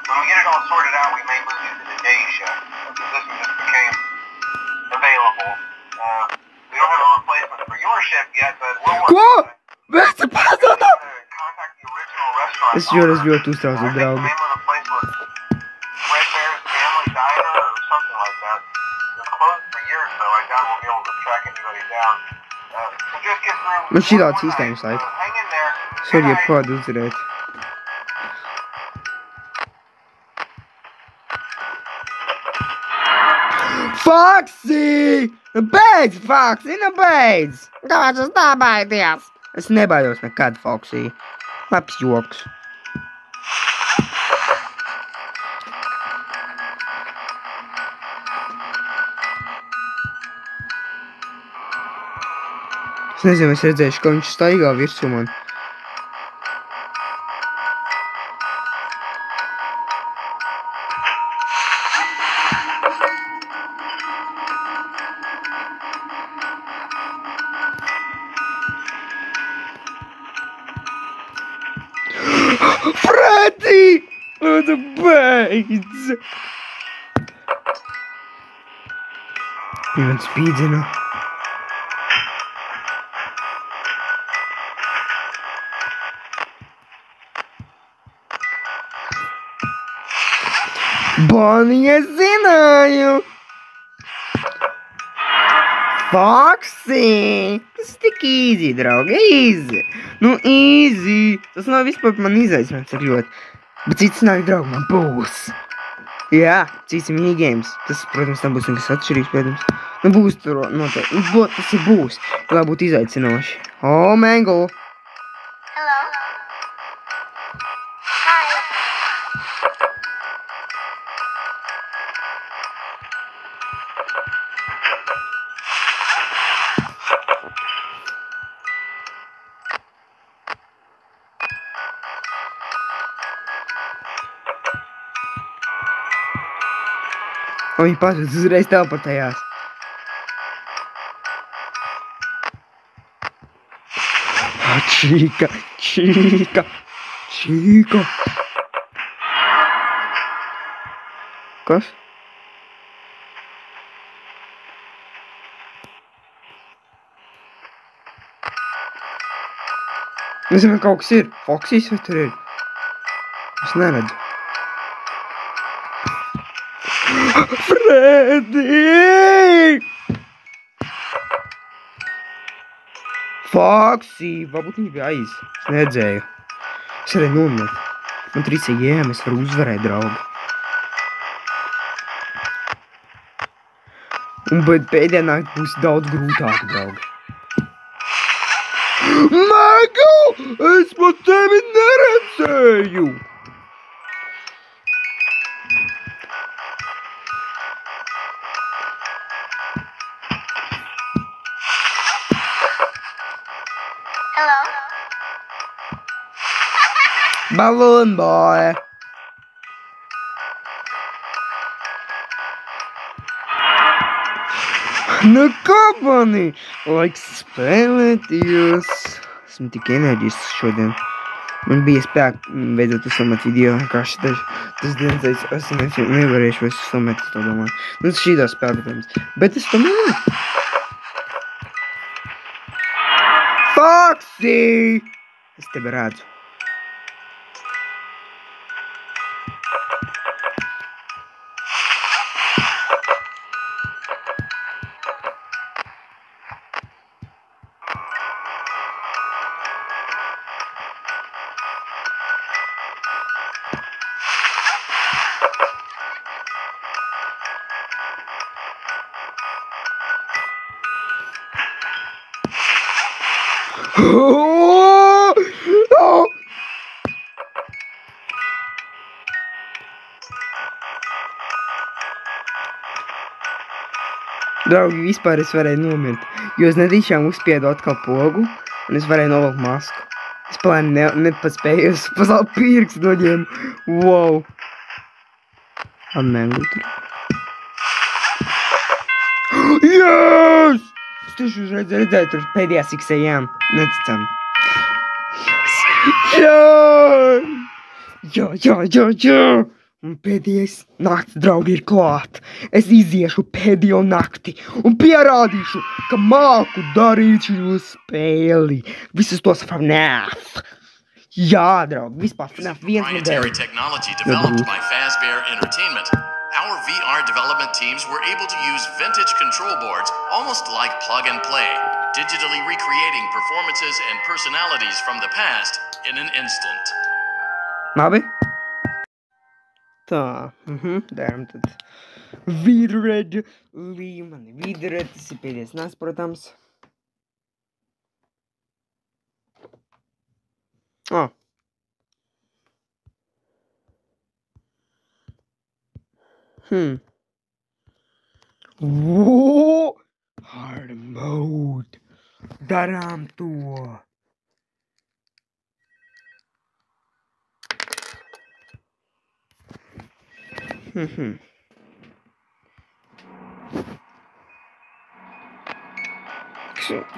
When we get it all sorted out, we may move you to the day shift. The position just became available. We don't have a replacement for your shift yet, but we'll work on it. Vēsti pazuda! Contact the original restaurant. Es ļoti uztraucu, I think the draugi. name of the place was Red Bear's Family Diner or something like that. It was closed for years, so I doubt we'll be able to track anybody down. So just get through. Man šī tāds one more sistēmas night. laika. Hang in there. Es varu jebkādu uzturēt. Foxy! Beidz, Foxy, beidz! Kāds tas tā baidies? Es nebaidos nekad, Foxy. Labs joks. Es nezinu, es redzēšu, ka viņš staigā virsū man. Freddy! Lūdzu, beidz! Viņa man spīdzina. Bonnie, es zināju! Foxy! Tas tik easy, draugi, easy! Nu, easy! Tas nav vispār man izaicinājums ar ļoti. Bet cits nāk, draugi, man būs! Jā, cits ir minigames. Tas, protams, nebūs nekas atšķirīgs, protams. Nu, būs tur noteikti. Tas ir būs. Lai būtu izaicinoši. O, Mango! Hello. Hi. O, viņi pazudz uzreiz teleportējās. Čīka, čīka, čīka. Kas? Nezinu, kaut kas ir. Foksīs vai tur ir? Es neredzu. Freddy! Foksī! Varbūt viņi bija aiz. Es neredzēju. Es arī nomiet. Man 3 jēm, es varu uzvarēt, draugi. Bet pēdējā naktī būs daudz grūtāk, draugi. Megu! Es pat tevi neredzēju! Hello? Balloon boy! Nu, kopani! Laiks spēlēties! Esmu tik enerģisks šodien. Man bija spēki beidzot uzslamēt video. Vienkārši tas dienas es nevarēšu vairs uzslamēt, es to domāju. Nu, tas šīdā spēlētājums. Bet es to nevaru. Foxy! Es tevi redzu. Draugi, vispār es varēju nomirt, jo es netīšām uzspiedu atkal pogu, un es varēju novilkt masku. Es plēni nepaspēju, es pasauli pirkstu noņēmu. Wow! Atmēngu tur. Yes! Es tieši uzreiz redzēju tur pēdējās iksējām. Neticam. Jā! Un pēdējais nakts, draugi, ir klāt. Es iziešu pēdējo nakti un pierādīšu, ka māku darīt šo spēli. Visus tos FNAF. Jā, draugi, vispār FNAF 1 Proprietary nedēļ. technology developed by Fazbear Entertainment. Our VR development teams were able to use vintage control boards, almost like plug and play, digitally recreating performances and personalities from the past in an instant. Labi? Tā, darām tad vidred līmeni. Vidred, tas ir pēdējais nāks, protams. Hard mode. Darām to.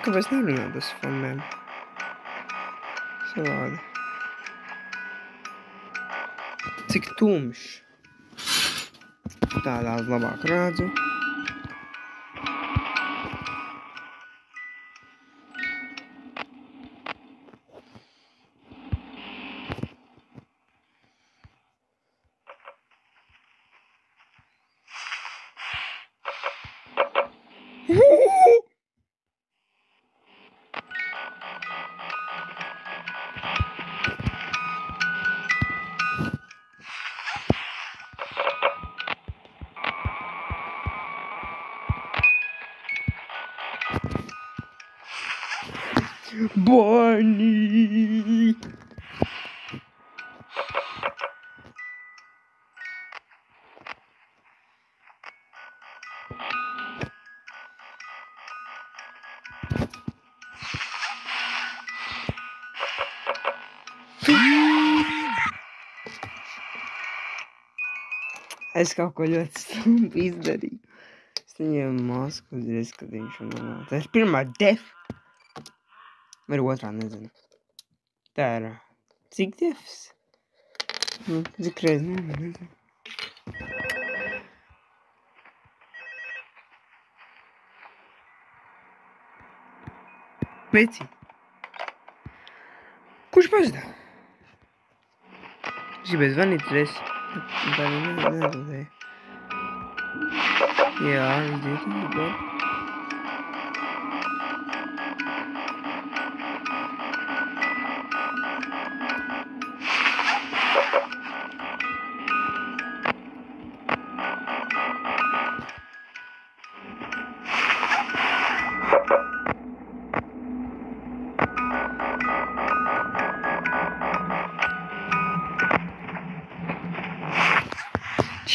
Kāpēc nerunā tas fonēm? Savādi. Cik tumšs. Tā daudz labāk redzu. Bonnie! Es kaut ko ļoti stumpi izdarīju. Es neņēmu masku, kad viņš runā. Tā ir pirmā def. Vai otrā, nezinu. Tā ir. Cik defs? Cik reiz, nezinu. Peci. Kurš pazda? Es gribēju zvanīt reiz. Tā neatbildēja. Jā, aiziet.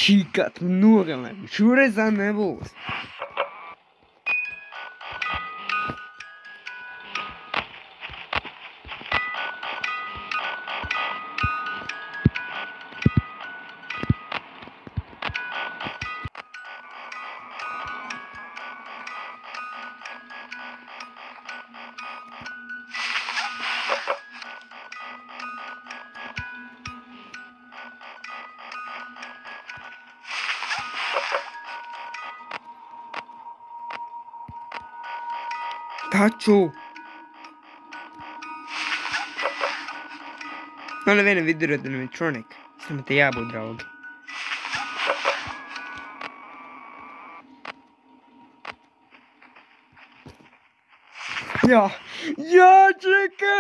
Šī katru nogalēm. Šoreiz tā nebūs. Taču! Nav neviena vidura animatronika. Es tam te jābūt, draugi. Jā! Jā, čeka!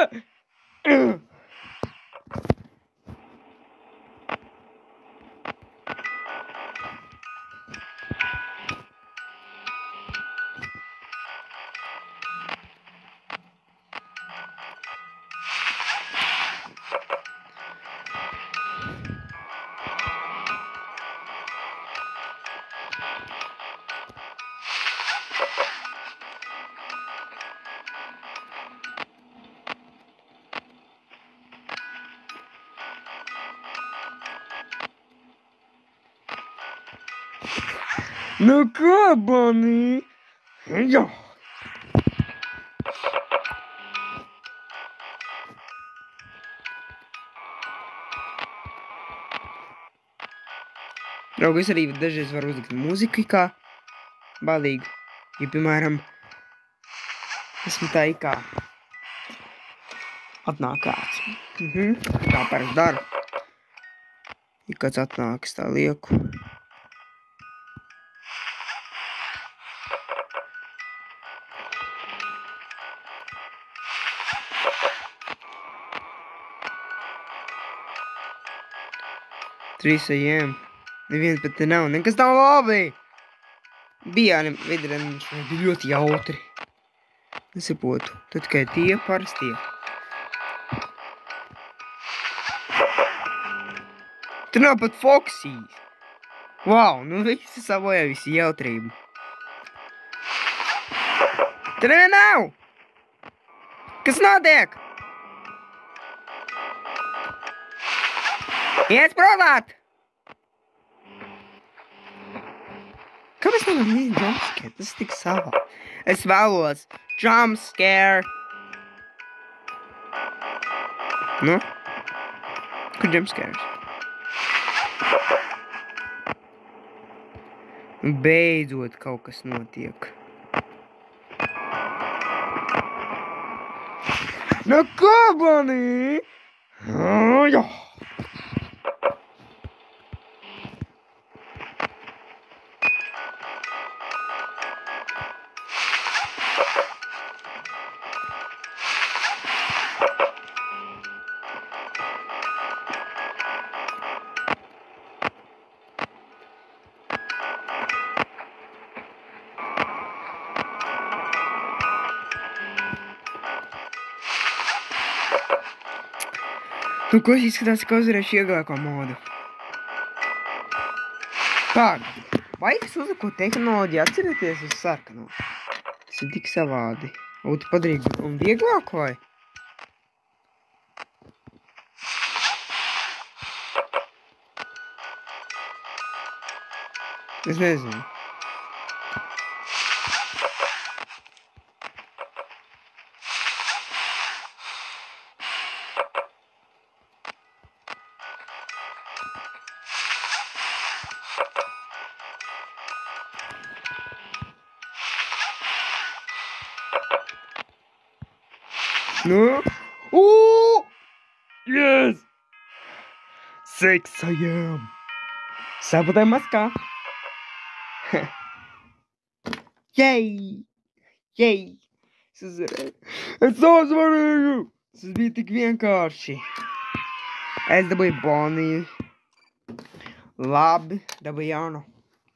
Nu kā, Bonnie? Jā! Draugi, es arī dažreiz varu uzlikt mūziku kā balīgu. Ja, piemēram, esmu tā kā atnāk kāds. Tā parasti daru. Ja kāds atnāk, es tā lieku. Trīs AM. Neviens pat te nav. Nekas nav labi. Bija vidreni ļoti jautri. Nesaprotu. Tad tikai tie parastie. Tur nav pat foksijas. Wow, nu visi savojā visi jautrību. Tur nevien nav. Kas notiek? Iet provāt! Kāpēc nevar mīt jumpscare? Tas tik savā. Es vēlos jumpscare. Nu? Kur jumpscares? Beidzot kaut kas notiek. Nu kā, Bonnie? Jā! Nu, ko es izskatās, ka uzvarēšu iegāko modu? Tāda. Vai es uzliku tehnoloģiju atcerieties uz sarkano? Tas ir tik savādi. Un tu padarīji un vieglāk, vai? Es nezinu. Nu? 6 a.m. Sabotē maskā. Jej! Jej! Es uzvarēju. Es uzvarēju! Tas bija tik vienkārši. Es dabūju boniju. Labi, dabūju jaunu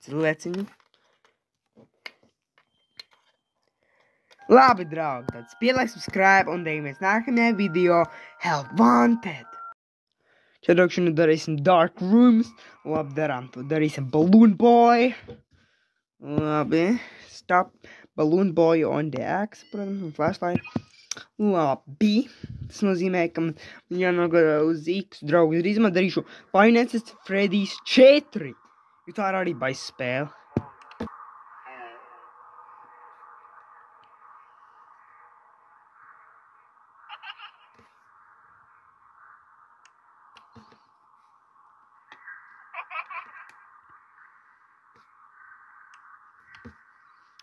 cilvēciņu. Labi, draugi, tad spiediet subscribe un dēļamies nākamajā video Help Wanted. Šeit šodien darīsim Dark Rooms. Labi, darām to. Darīsim Balloon Boy. Labi, stop Balloon Boy on the axe, protams, un flashlight. Labi, tas nozīmē, ka man jānogada uz X draugu. Drīzumā darīšu Five Nights at Freddy's 4, jo tā ir arī baisa spēle.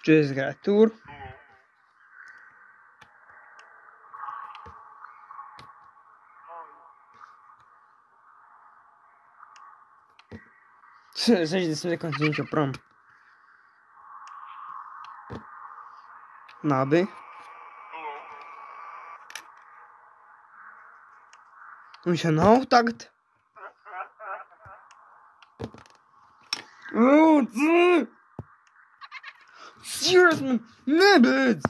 Just got tur. Seždesmit sekundes viņš jau prom. Labi. Viņš jau nav tagad. Serious, man, nebeidz!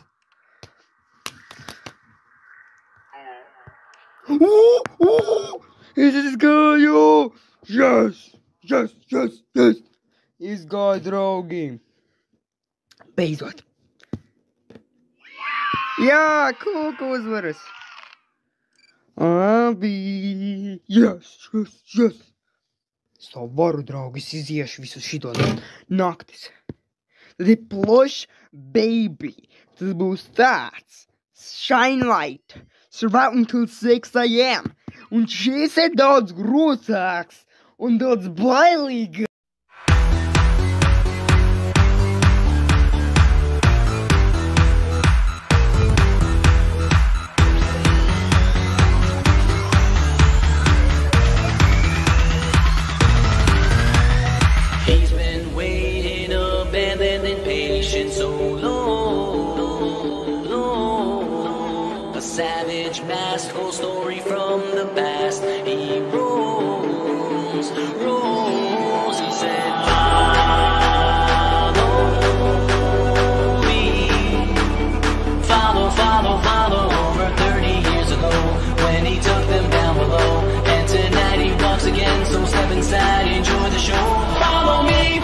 Es izgāju! Yes! Izgāju, draugi! Beidzot! Jā, kūku uzvaras! Labi! Yes! Es to varu, draugi, es iziešu visu šito naktis. Tad ir Plush Baby. Tas būs tāds. Shine Light. Survive until 6 a.m. Un šis ir daudz grūtāks un daudz bailīgāks. Savage masked old story from the past. He rolls. He said, follow me. Follow. Over 30 years ago, when he took them down below, and tonight he walks again. So step inside, enjoy the show. Follow me,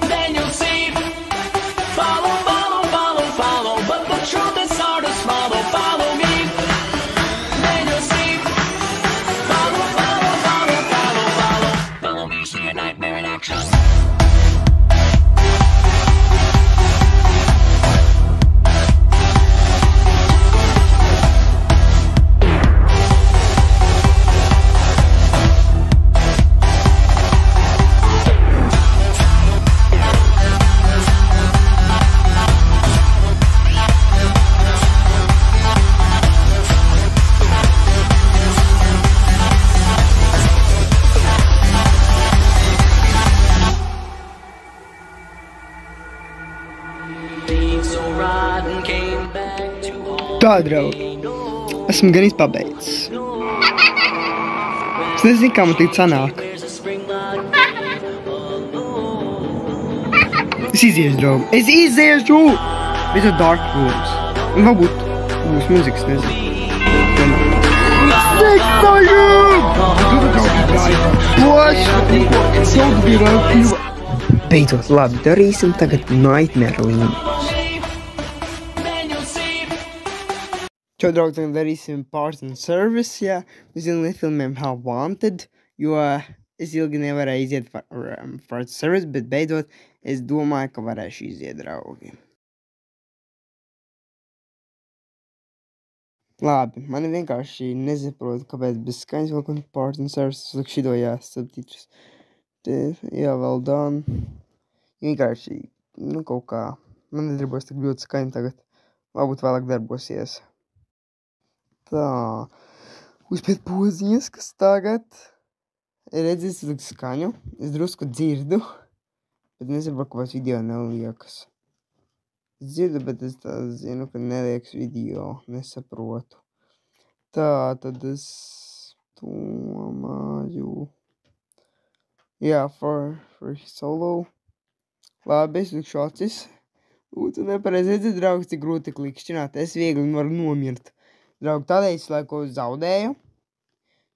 then you'll see. Follow. But the truth is hard to swallow. Follow me. Nightmare in action. Tā, draugi, esmu gan izpabeidzis. Es nezinu, kā man tik sanāk. Es iziešu, draugi. Es iziešu! Beidzot Dark Rooms. Un varbūt būs muzikas, nezinu. Beidzot, labi, darīsim tagad Nightmare līniju. Šo, draugi, tagad darīsim Parts and Service, jā. Mēs ilgi nefilmējam Help Wanted, jo es ilgi nevarēju iziet Parts and Service, bet beidzot es domāju, ka varēšu iziet, draugi. Labi, mani vienkārši nesaprotu, kāpēc bez skaņas vēl kaut Parts and Service, es liku šido, jā, subtitrus. Jā, well done. Vienkārši, kaut kā, man nedarbos tik ļoti skaņa tagad. Varbūt vēlāk darbosies. Tā, uzpēt poziņas, kas tagad Redzi, es liku skaņu. Es drusku dzirdu. Bet nesaprotu, kāpēc video neliekas. Es dzirdu, bet es tā zinu, ka neliekas video. Nesaprotu. Tā, tad es domāju. Jā, for solo. Labi, es likšu acis. Lūdzu, nepareizi redzēt, draugs, cik grūti klikšķināt. Es viegli varu nomirt. Draugi, tādēļ es laiku zaudēju.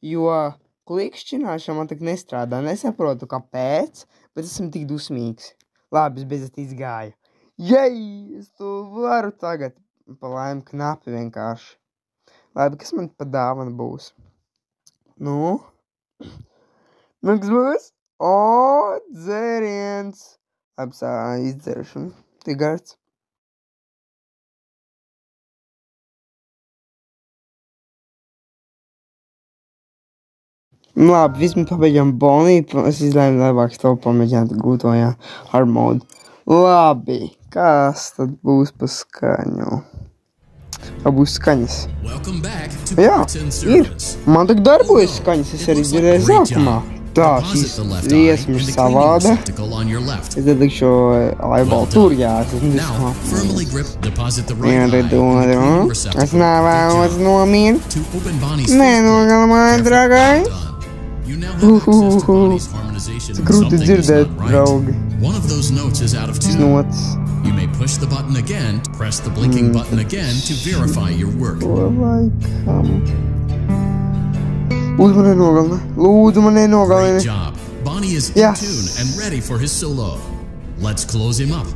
Jo klikšķināšana man tak nestrādā. Nesaprotu, kāpēc, bet esmu tik dusmīgs. Labi, es beidzot izgāju. Jei, es to varu tagad. Pa laimi knapi vienkārši. Labi, kas man pa dāvana būs? Nu, kas būs? O, dzēriens. Labi, izdzeršana. Tik gards. Labi, vismaz pabeidzām Bonnie. Es izlēmu labāk to pamēģināt gūtojā hard mode. Labi, kas tad būs pa skaņu? Kā būs skaņas? Jā, ir. Man tak darbojas skaņas, es arī dzirdēju sākumā. Tā, šīs dziesmas savāda. Es tad likšu eyeball tur, jā, es esmu dismā. Vienu, otru. Es nevēlos nomirt. Nenogalamāju, dragai. Cik grūti dzirdēt, draugi. Šis notis. You may push the button again, press the blinking button again to verify your work. Lūdzu, man nenogalina. Lūdzu, man nenogalina. Great job. Bonnie is in tune and ready for his solo. Let's close him up.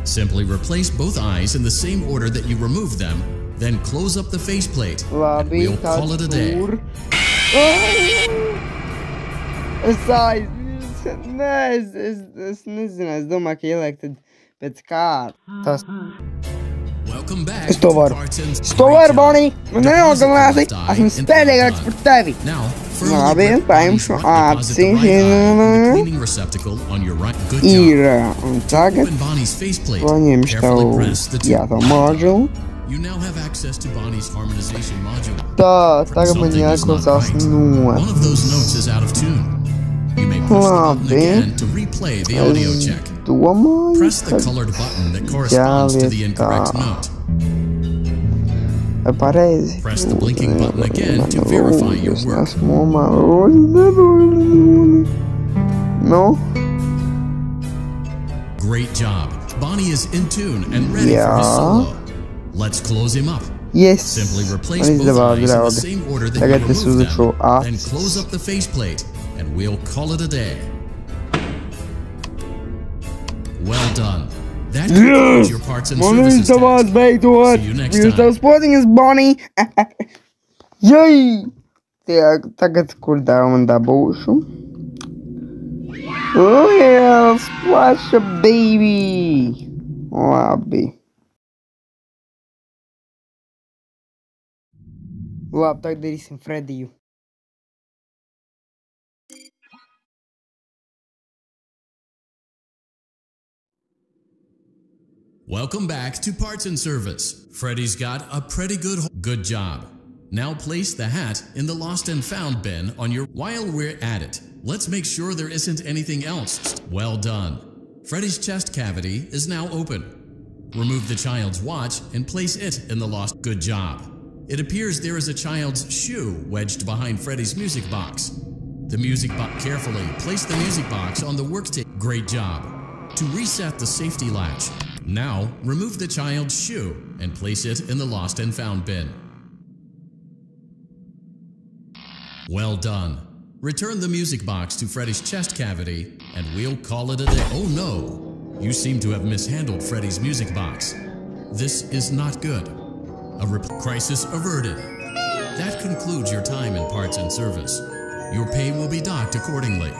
Simply replace both eyes in the same order that you removed them, then close up the faceplate. And we'll call it a day. Es nezinu, es domāju, ka ieliek tad pēc kārtas. Es to varu. Es to varu, Bonnie! Man nenogalināsi! Esmu spēlīgāks par tevi! Labi, paimšu aci. Ir. Un tagad paņemšu tavu modulu. Tā, tagad man jāklausās notis. Labi. Es domāju, ka jāliek tā. Pareizi. Es nesmu Nu? Great job. Bonnie is in tune and ready for his solo. Let's close him up. Yes. Simply replace both eyes in the same order that you removed them. Then close up the faceplate, and we'll call it a day. Well done. That concludes your parts and services task. See you next time. Tavs podziņas, Bonnie! Jai! Tagad kur man dabūšu? Liels plaša, baby! Labi. Labi, tagad darīsim Frediju. Welcome back to Parts and Service. Freddy's got a pretty good job. Now place the hat in the lost and found bin on your... While we're at it, let's make sure there isn't anything else. Well done. Freddy's chest cavity is now open. Remove the child's watch and place it in the lost... Good job. It appears there is a child's shoe wedged behind Freddy's music box. The music box... Carefully place the music box on the work table. Great job. To reset the safety latch, now remove the child's shoe and place it in the lost and found bin. Well done. Return the music box to Freddy's chest cavity and we'll call it a day. Oh no! You seem to have mishandled Freddy's music box. This is not good. Crisis averted. That concludes your time in Parts and Service. Your pay will be docked accordingly.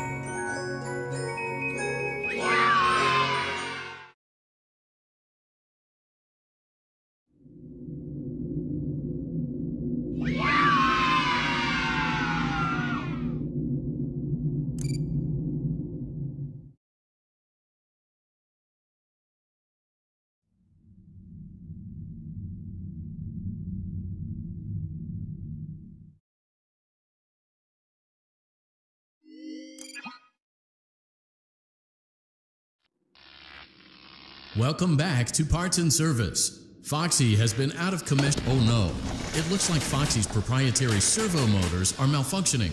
Welcome back to Parts and Service. Foxy has been out of commission. Oh no, it looks like Foxy's proprietary servo motors are malfunctioning.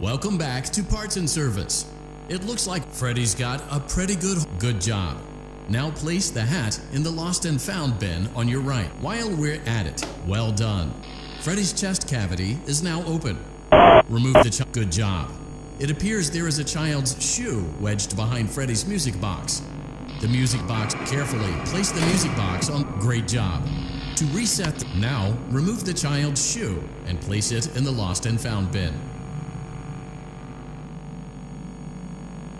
Welcome back to Parts and Service. It looks like Freddy's got a pretty good job. Now place the hat in the lost and found bin on your right. While we're at it, well done. Freddy's chest cavity is now open. Remove the good job. It appears there is a child's shoe wedged behind Freddy's music box. The music box, carefully place the music box on. Great job. To reset, now remove the child's shoe and place it in the lost and found bin.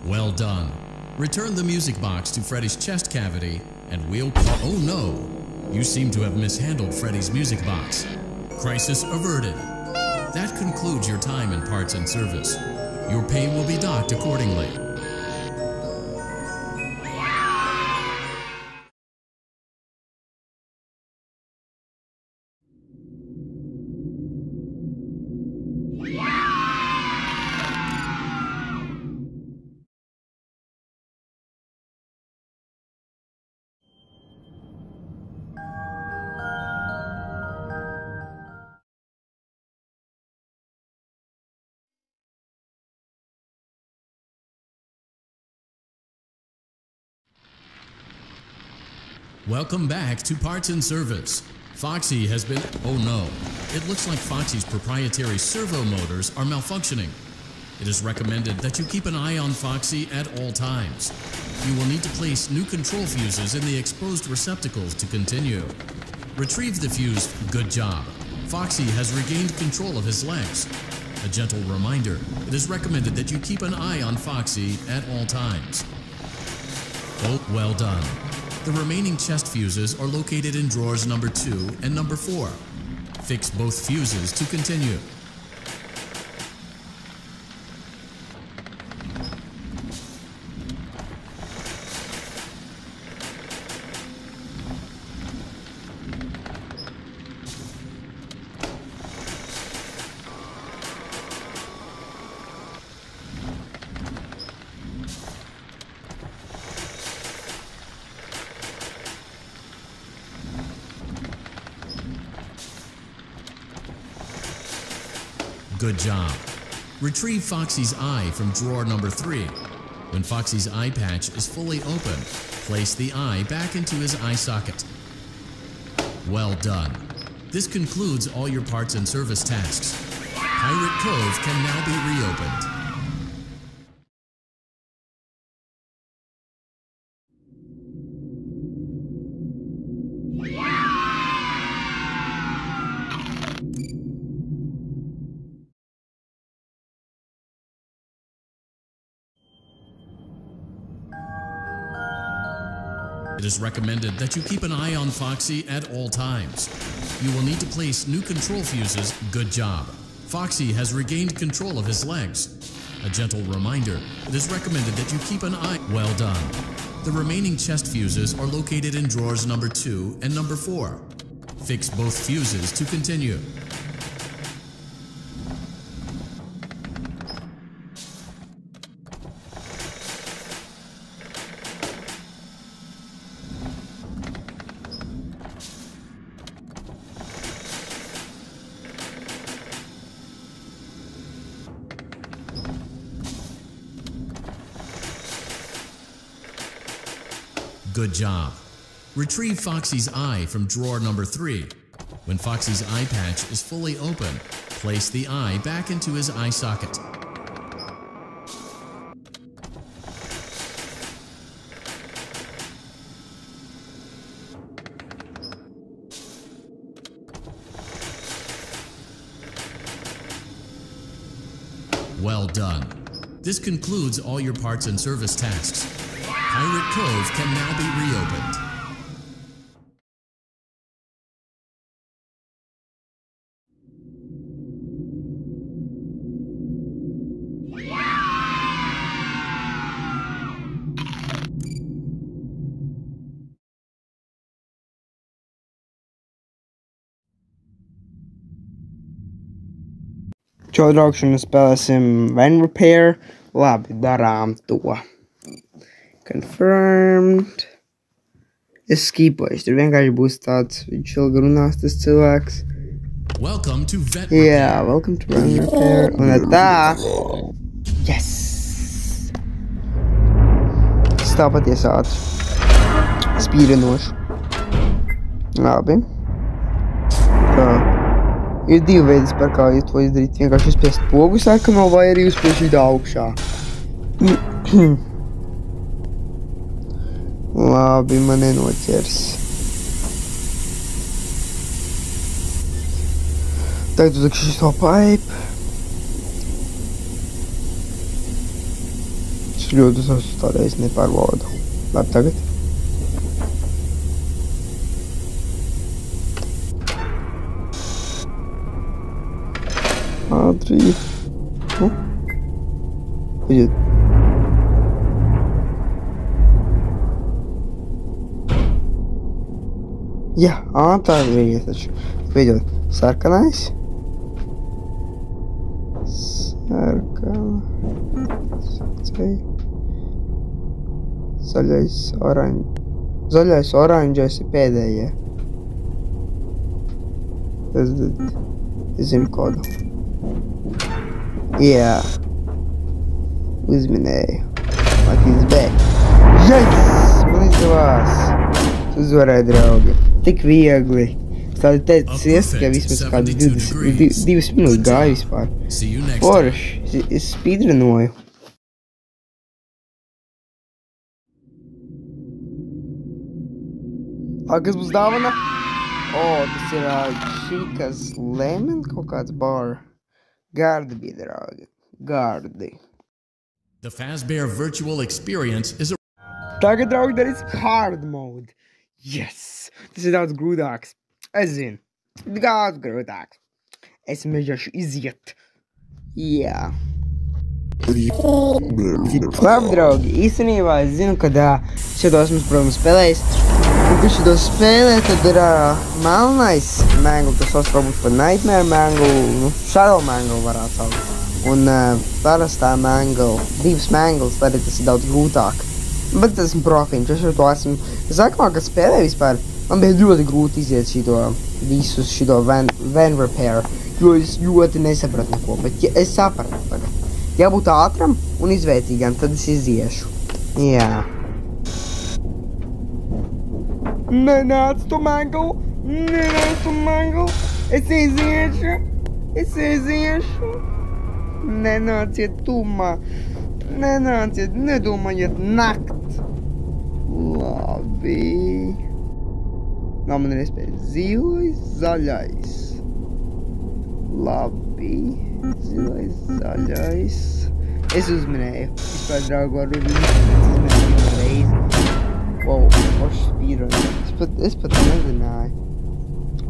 Well done. Return the music box to Freddy's chest cavity and we'll... Oh no! You seem to have mishandled Freddy's music box. Crisis averted. That concludes your time in Parts and Service. Your pay will be docked accordingly. Welcome back to Parts and Service. Foxy has been... Oh no, it looks like Foxy's proprietary servo motors are malfunctioning. It is recommended that you keep an eye on Foxy at all times. You will need to place new control fuses in the exposed receptacles to continue. Retrieve the fuse. Good job. Foxy has regained control of his legs. A gentle reminder, it is recommended that you keep an eye on Foxy at all times. Oh, well done. The remaining chest fuses are located in drawers number 2 and number 4. Fix both fuses to continue. Good job. Retrieve Foxy's eye from drawer number 3. When Foxy's eye patch is fully open, place the eye back into his eye socket. Well done. This concludes all your parts and service tasks. Pirate Cove can now be reopened. It is recommended that you keep an eye on Foxy at all times. You will need to place new control fuses. Good job. Foxy has regained control of his legs. A gentle reminder, it is recommended that you keep an eye. Well done. The remaining chest fuses are located in drawers number 2 and number 4. Fix both fuses to continue. Good job. Retrieve Foxy's eye from drawer number 3. When Foxy's eye patch is fully open, place the eye back into his eye socket. Well done. This concludes all your parts and service tasks. Pirate Cove can now be reopened. Šo draugšanu spēlēsim Van Repair. Labi, darām to. Confirmed. Es skipoju, tur vienkārši būs tāds, viņš ilgi runās, tas cilvēks. Welcome to Vet Jā, welcome to Van Repair. Un tā. Yes! Tas tāpat iesāc. Spīrinošu. Labi. Tā. Ir divi veidi, par kā to izdarīt. Vienkārši uzspiest pogu sarkano vai arī uzspiest šitā augšā. Labi, man nenoķers. Tagad uzlikšu šo pipe. Es ļoti tādreiz nepārvaldu. Labi, tagad. Ātri. Aiziet. Jā, tā ir taču. Beidzot, sarkanais. Zaļais, oranžais ir pēdējie. Tas zinu kodu. Jā. Uzminēju. Matīs B. Yes! Man izdevās. Uzvarēja, draugi. Tik viegli. Tādi teicis, ka vismaz kādi 2 minūtes gāja vispār. Forši. Es speedrunoju. Kas būs dāvana? Tas ir Chica's Lemon kaut kāds bar. Gardi bija, draugi. Gardi. The Fazbear virtual experience is a... Tagad, draugi, darīsim hard mode. Yes! Tas ir daudz grūtāks. Es zinu. Daudz grūtāks. Es mēģināšu iziet. Jā. Labi, draugi. Īstenībā es zinu, ka šitos mums, protams, spēlējis. Un, kad šitos spēlē, tad ir melnais mangle. Tas sauc varbūt par Nightmare mangle. Shadow mangle varētu saukt. Un parastā mangle. 2 mangles, tad tas ir daudz grūtāk. Bet tas esmu profiņš. Es ar to esmu... Sākumā, kad spēlēju vispār, man bija ļoti grūti iziet šito Van Repair. Jo es ļoti nesapratu neko. Bet es sapratu tagad. Jābūt ātram un izvērtīgam, tad es iziešu. Jā. Nenāc tu mangle! Nenāc tu mangle! Es iziešu! Es iziešu! Nenāciet tumā! Nenāciet, nedomājiet nakt! Labi. Nav man ir iespēja. Zilais, zaļais. Labi. Zilais, zaļais. Es uzminēju. Vispār, draugu, varu izminēt reizi. Wow, forši speedrun. Es pat nezināju.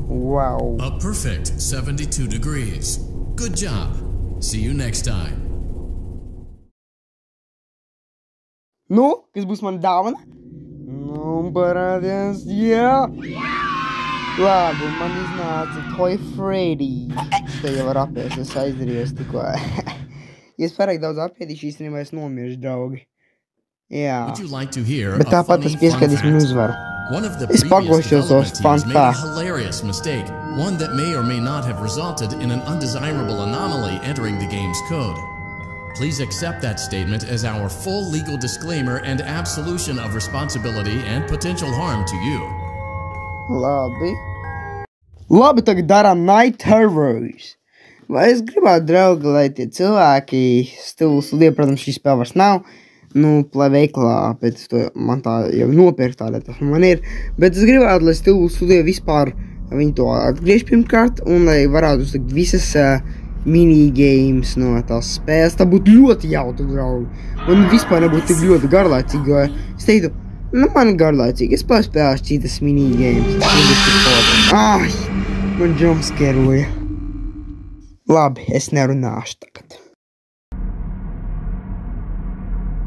Wow. A perfect 72 degrees. Good job. See you next time. Nu, kas būs man dāvana? Nu, parādies, jā! Labi, man iznāca Toy Freddy. Te jau var apies, es aizdarījos tikko. Ja es pārāk daudz apiedīšu, īstenībā es nomiršu, draugi. Jā. Bet tāpat es pieskatīs man uzvaru. Es pagošos tos fun fact. Hilarious mistake, one that may or may not have resulted in an undesirable anomaly entering the game's code. Please accept that statement as our full legal disclaimer and absolution of responsibility and potential harm to you. Labi. Labi, tagad darām Night Terrors. Vai es gribētu, draugi, lai tie cilvēki Stilu Studio, protams, šī spēle vairs nav, veiklā, bet man tā jau nopirkt tāda, tas man ir, bet es gribētu, lai Stilu Studio vispār viņi to atgriež pirmkārt, un lai varētu uzlikt visas minigames no tās spēles. Tā būtu ļoti jauta, draugi. Man vispār nebūtu tik ļoti garlaicīgi, jo es teiktu, man garlaicīgi, es spēlēšu citas minigames. Ai, man jumpscaroja. Labi, es nerunāšu tagad.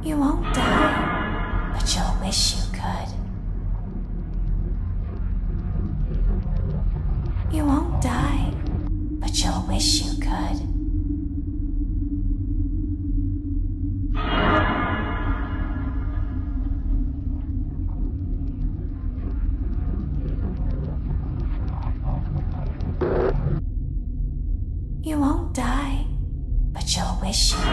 You won't die, but you'll wish you could. You won't die, but you'll wish you could. wish you could.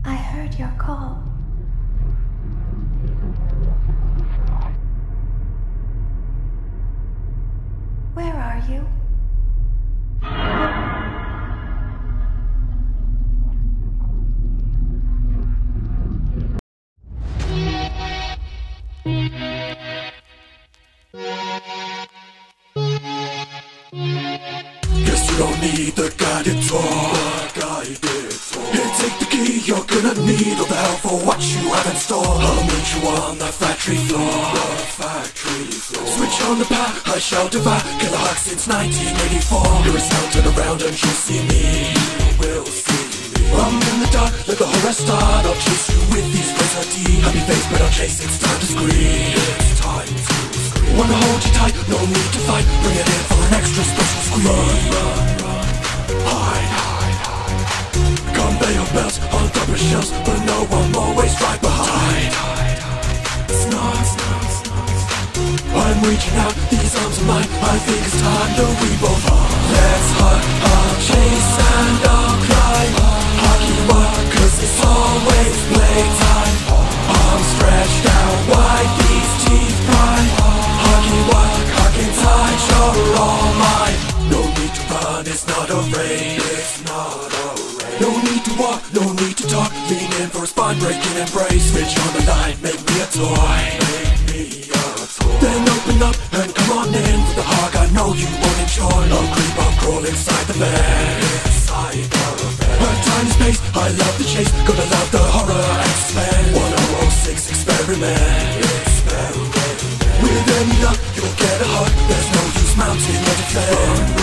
I heard your call. Where are you? Guess you don't need the guided tour. Here, take the key, you're gonna need all the help for what you have in store. I'll meet you on the factory floor. Switch on the power, I shall divide. Killer Hawk since 1984. Hear a sound, turn around and you'll see me. I'm in the dark, like a horror star. I'll chase you with these razor teeth. Happy face, but I'll chase, it's time to scream. Wanna hold you tight, no need to fight. Bring it in for an extra special squeeze. Run, hide. Conveyor belts on top of shelves, but no, I'm always right behind. I'm reaching out, these arms are mine. I think it's time that we both are. Let's hug, I'll chase and I'll climb. Hockey walk, cause it's always playtime. Arms stretched out wide, these teeth prime. Hockey walk, hockey tight, you're all mine. No need to run, it's not a race. No need to walk, no need to talk. Lean in for a spine-breaking embrace. Switch on the line, make me a toy. Then open up and come on in with the hug I know you won't enjoy. I'll creep up, crawl inside the van. A tiny space, I love the chase. Gonna love the horror and suspense. 1006 experiment. With any luck, you'll get a hug. There's no use mounting a defense.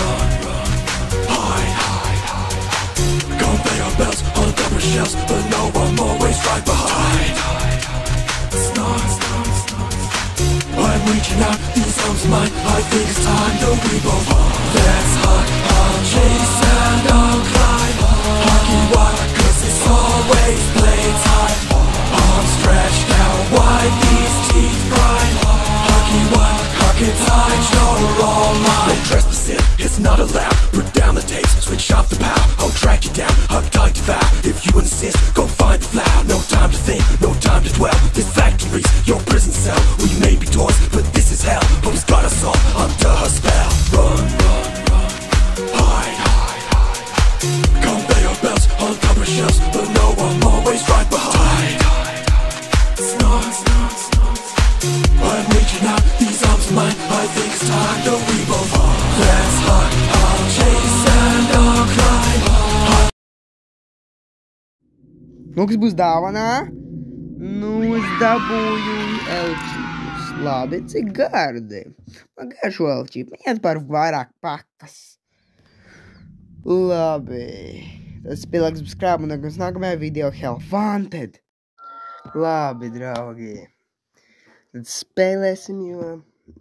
Hide. Conveyor belts on double shelves, but no, I'm always right behind. I'm reaching out, these arms are mine. I think it's time that we both are. Let's hug, I'll chase and I'll climb. Hockey walk, cause it's always playtime. Arms stretched out wide, these teeth prime. Hockey walk, hockey tight, you're all mine. No trespassing, it's not allowed. Put down the tapes, switch off the power. I'll track you down, hug tight to vow. If you insist, go find the flower. No time to think, no time to dwell. This factory's your prison cell. We may be toys, but this is hell. Hope's got us all under her spell. Run, hide. Conveyor belts on top of shelves, but no, I'm always right behind. I'm reaching out, these arms are mine. I think it's time that we both are. Let's hug, I'll chase and I'll climb. Mums būs dāvanā no dabūju elčīpus. Labi, cik gardi. Man garšo elčīpu. Iet par vairāk pakas. Labi. Tas bija laiks subscribe un uz nākamajā video Hell Wanted. Labi, draugi. Tad spēlēsim, jo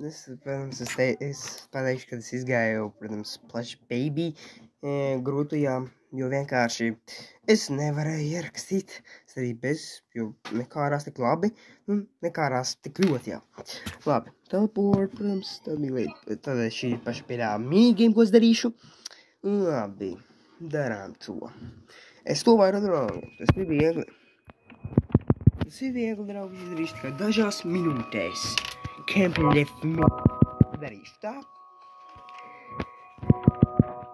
es, protams, es pateikšu, kad es izgāju, protams, Plush Baby grūtajā, jo vienkārši es nevarēju ierakstīt. Es arī bez, jo nekārās tik labi, un nekārās tik ļoti, jā. Labi, teleport, protams, tad šī paša pirmā minigame, ko es darīšu. Labi, darām to. Es to varu, draugi, tas bija viegli. Tas ir viegli, draugi, izdarīšu tikai dažās minūtēs. Can't lift me. Darīšu tā.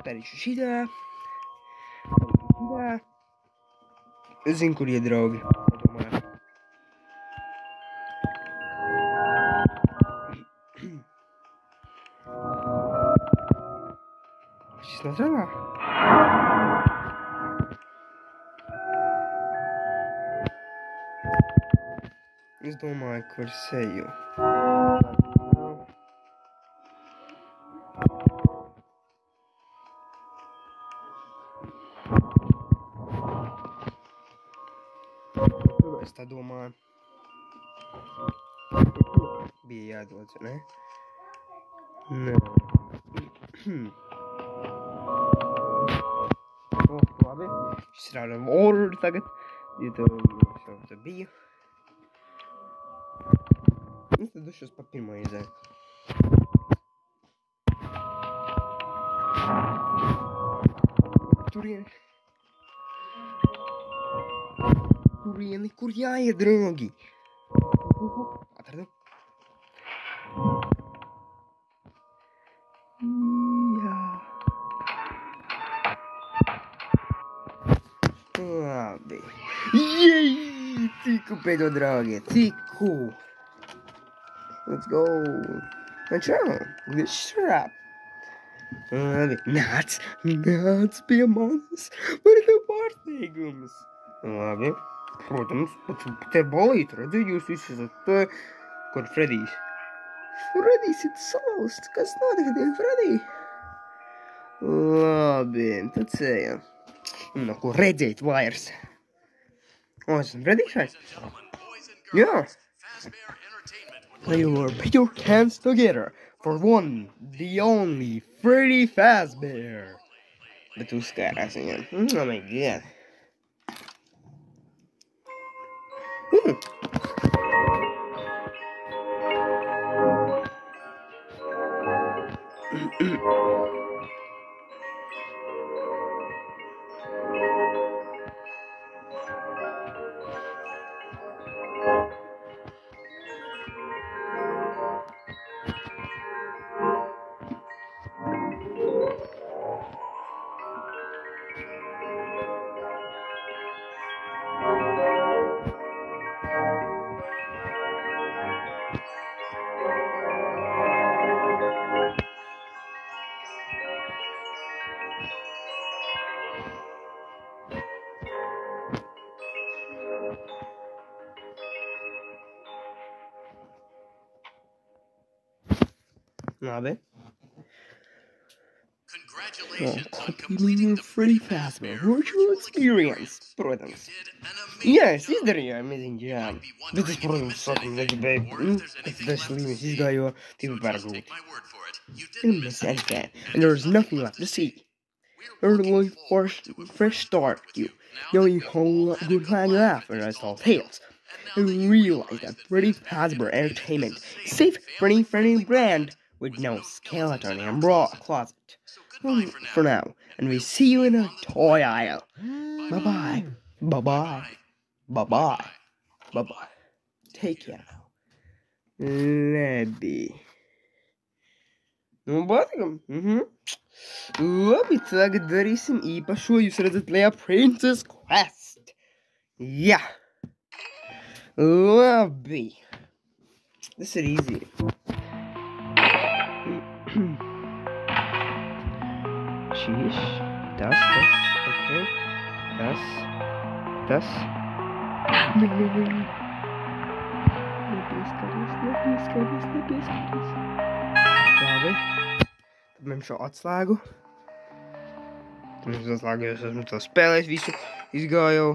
Darīšu šitā. Es zinu, kur iet, draugi. Padomāju. Šis nestrādā? Es domāju, kur seju. Es tā domāju. Bija jādodas, ne? Nē. Labi. Šis rādām oruri tagad. Te bija. Es tad dušos pa pirmo izēju. Turieni, kur jāiet, draugi? Atradu. Jā. Labi. Jej! Tiku pēdējo, draugi, tiku! Let's go! Un čau! Viss šrap! Labi, nāc pie manis! Man ir tev pārsteigums! Labi, protams, pat te bolīt, redzi, jūs visi esat te... Kur Fredijs? Fredijs ir salausts! Kas notika, Fredij? Labi, tad sējam. No ko redzēt vairs. O, esam Fredijs vai? Jā! Put your hands together for one, the only Freddy Fazbear. Bet uzskērās viņam. Oh my god. Labi. Congratulations on completing your Freddy Fazbear virtual experience, protams. Jā, es izdarīju amazing job. Bet es, protams, sākumā negribēju, kad tas līmenis izgājo, tīpa pārāk grūti. And there's nothing left to see. You're looking for a fresh start, you. Now you good hang after I saw Tales. And realize that Freddy Fazbear Entertainment is a safe, friendly brand with no skeleton and bra closet. For now, and we see you in a toy aisle. Bye-bye. Bye-bye. Bye-bye. Bye-bye. Take care now. Labi. Nu, patīkam. Labi, tagad darīsim īpašo. Jūs redzat, lejā Princess Quest. Jā. Labi. Tas ir easy. Šīs, tas, okay, tas. Nepieskaries. Labi, tad mēs šo atslēgu. Tad mēs atslēgu, es esmu to spēlējis visu, izgāju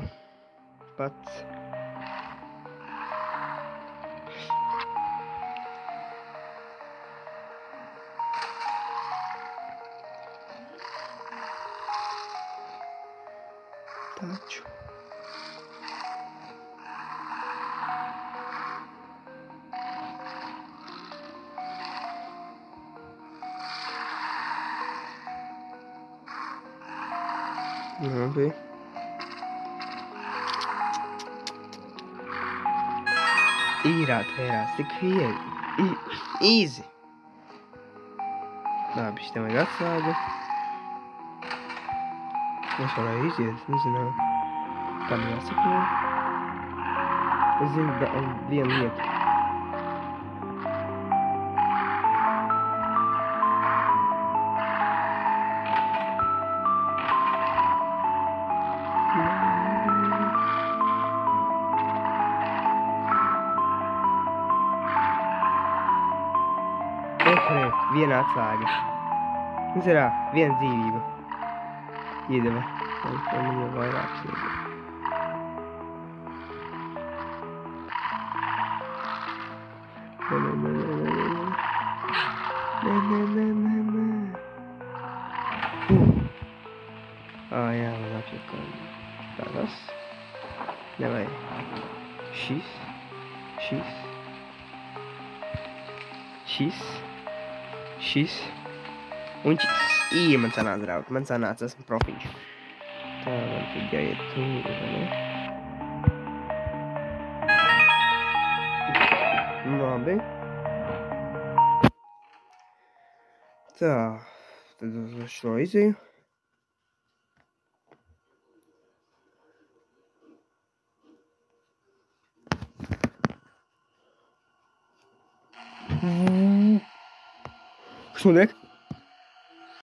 pats. Taču. Labi. Īrātvērās tik viegli. Easy. Labi, šitam vajag atslēgu. Es varēju iziet, nezinu. Tam jāsako. Es zinu vienu lietu. Viena atslēga. Mums ir viena dzīvība. Iedeva. Man jau vairāk sniega. Nē. Jā. laikam tas. Nevai. Šis. Un šis. Man sanāca, draugi. Man sanāca, esmu profiņš. Tā, man tad jāiet tur, vai ne? Labi. Tā, tad uz šo izēju. Kas notiek?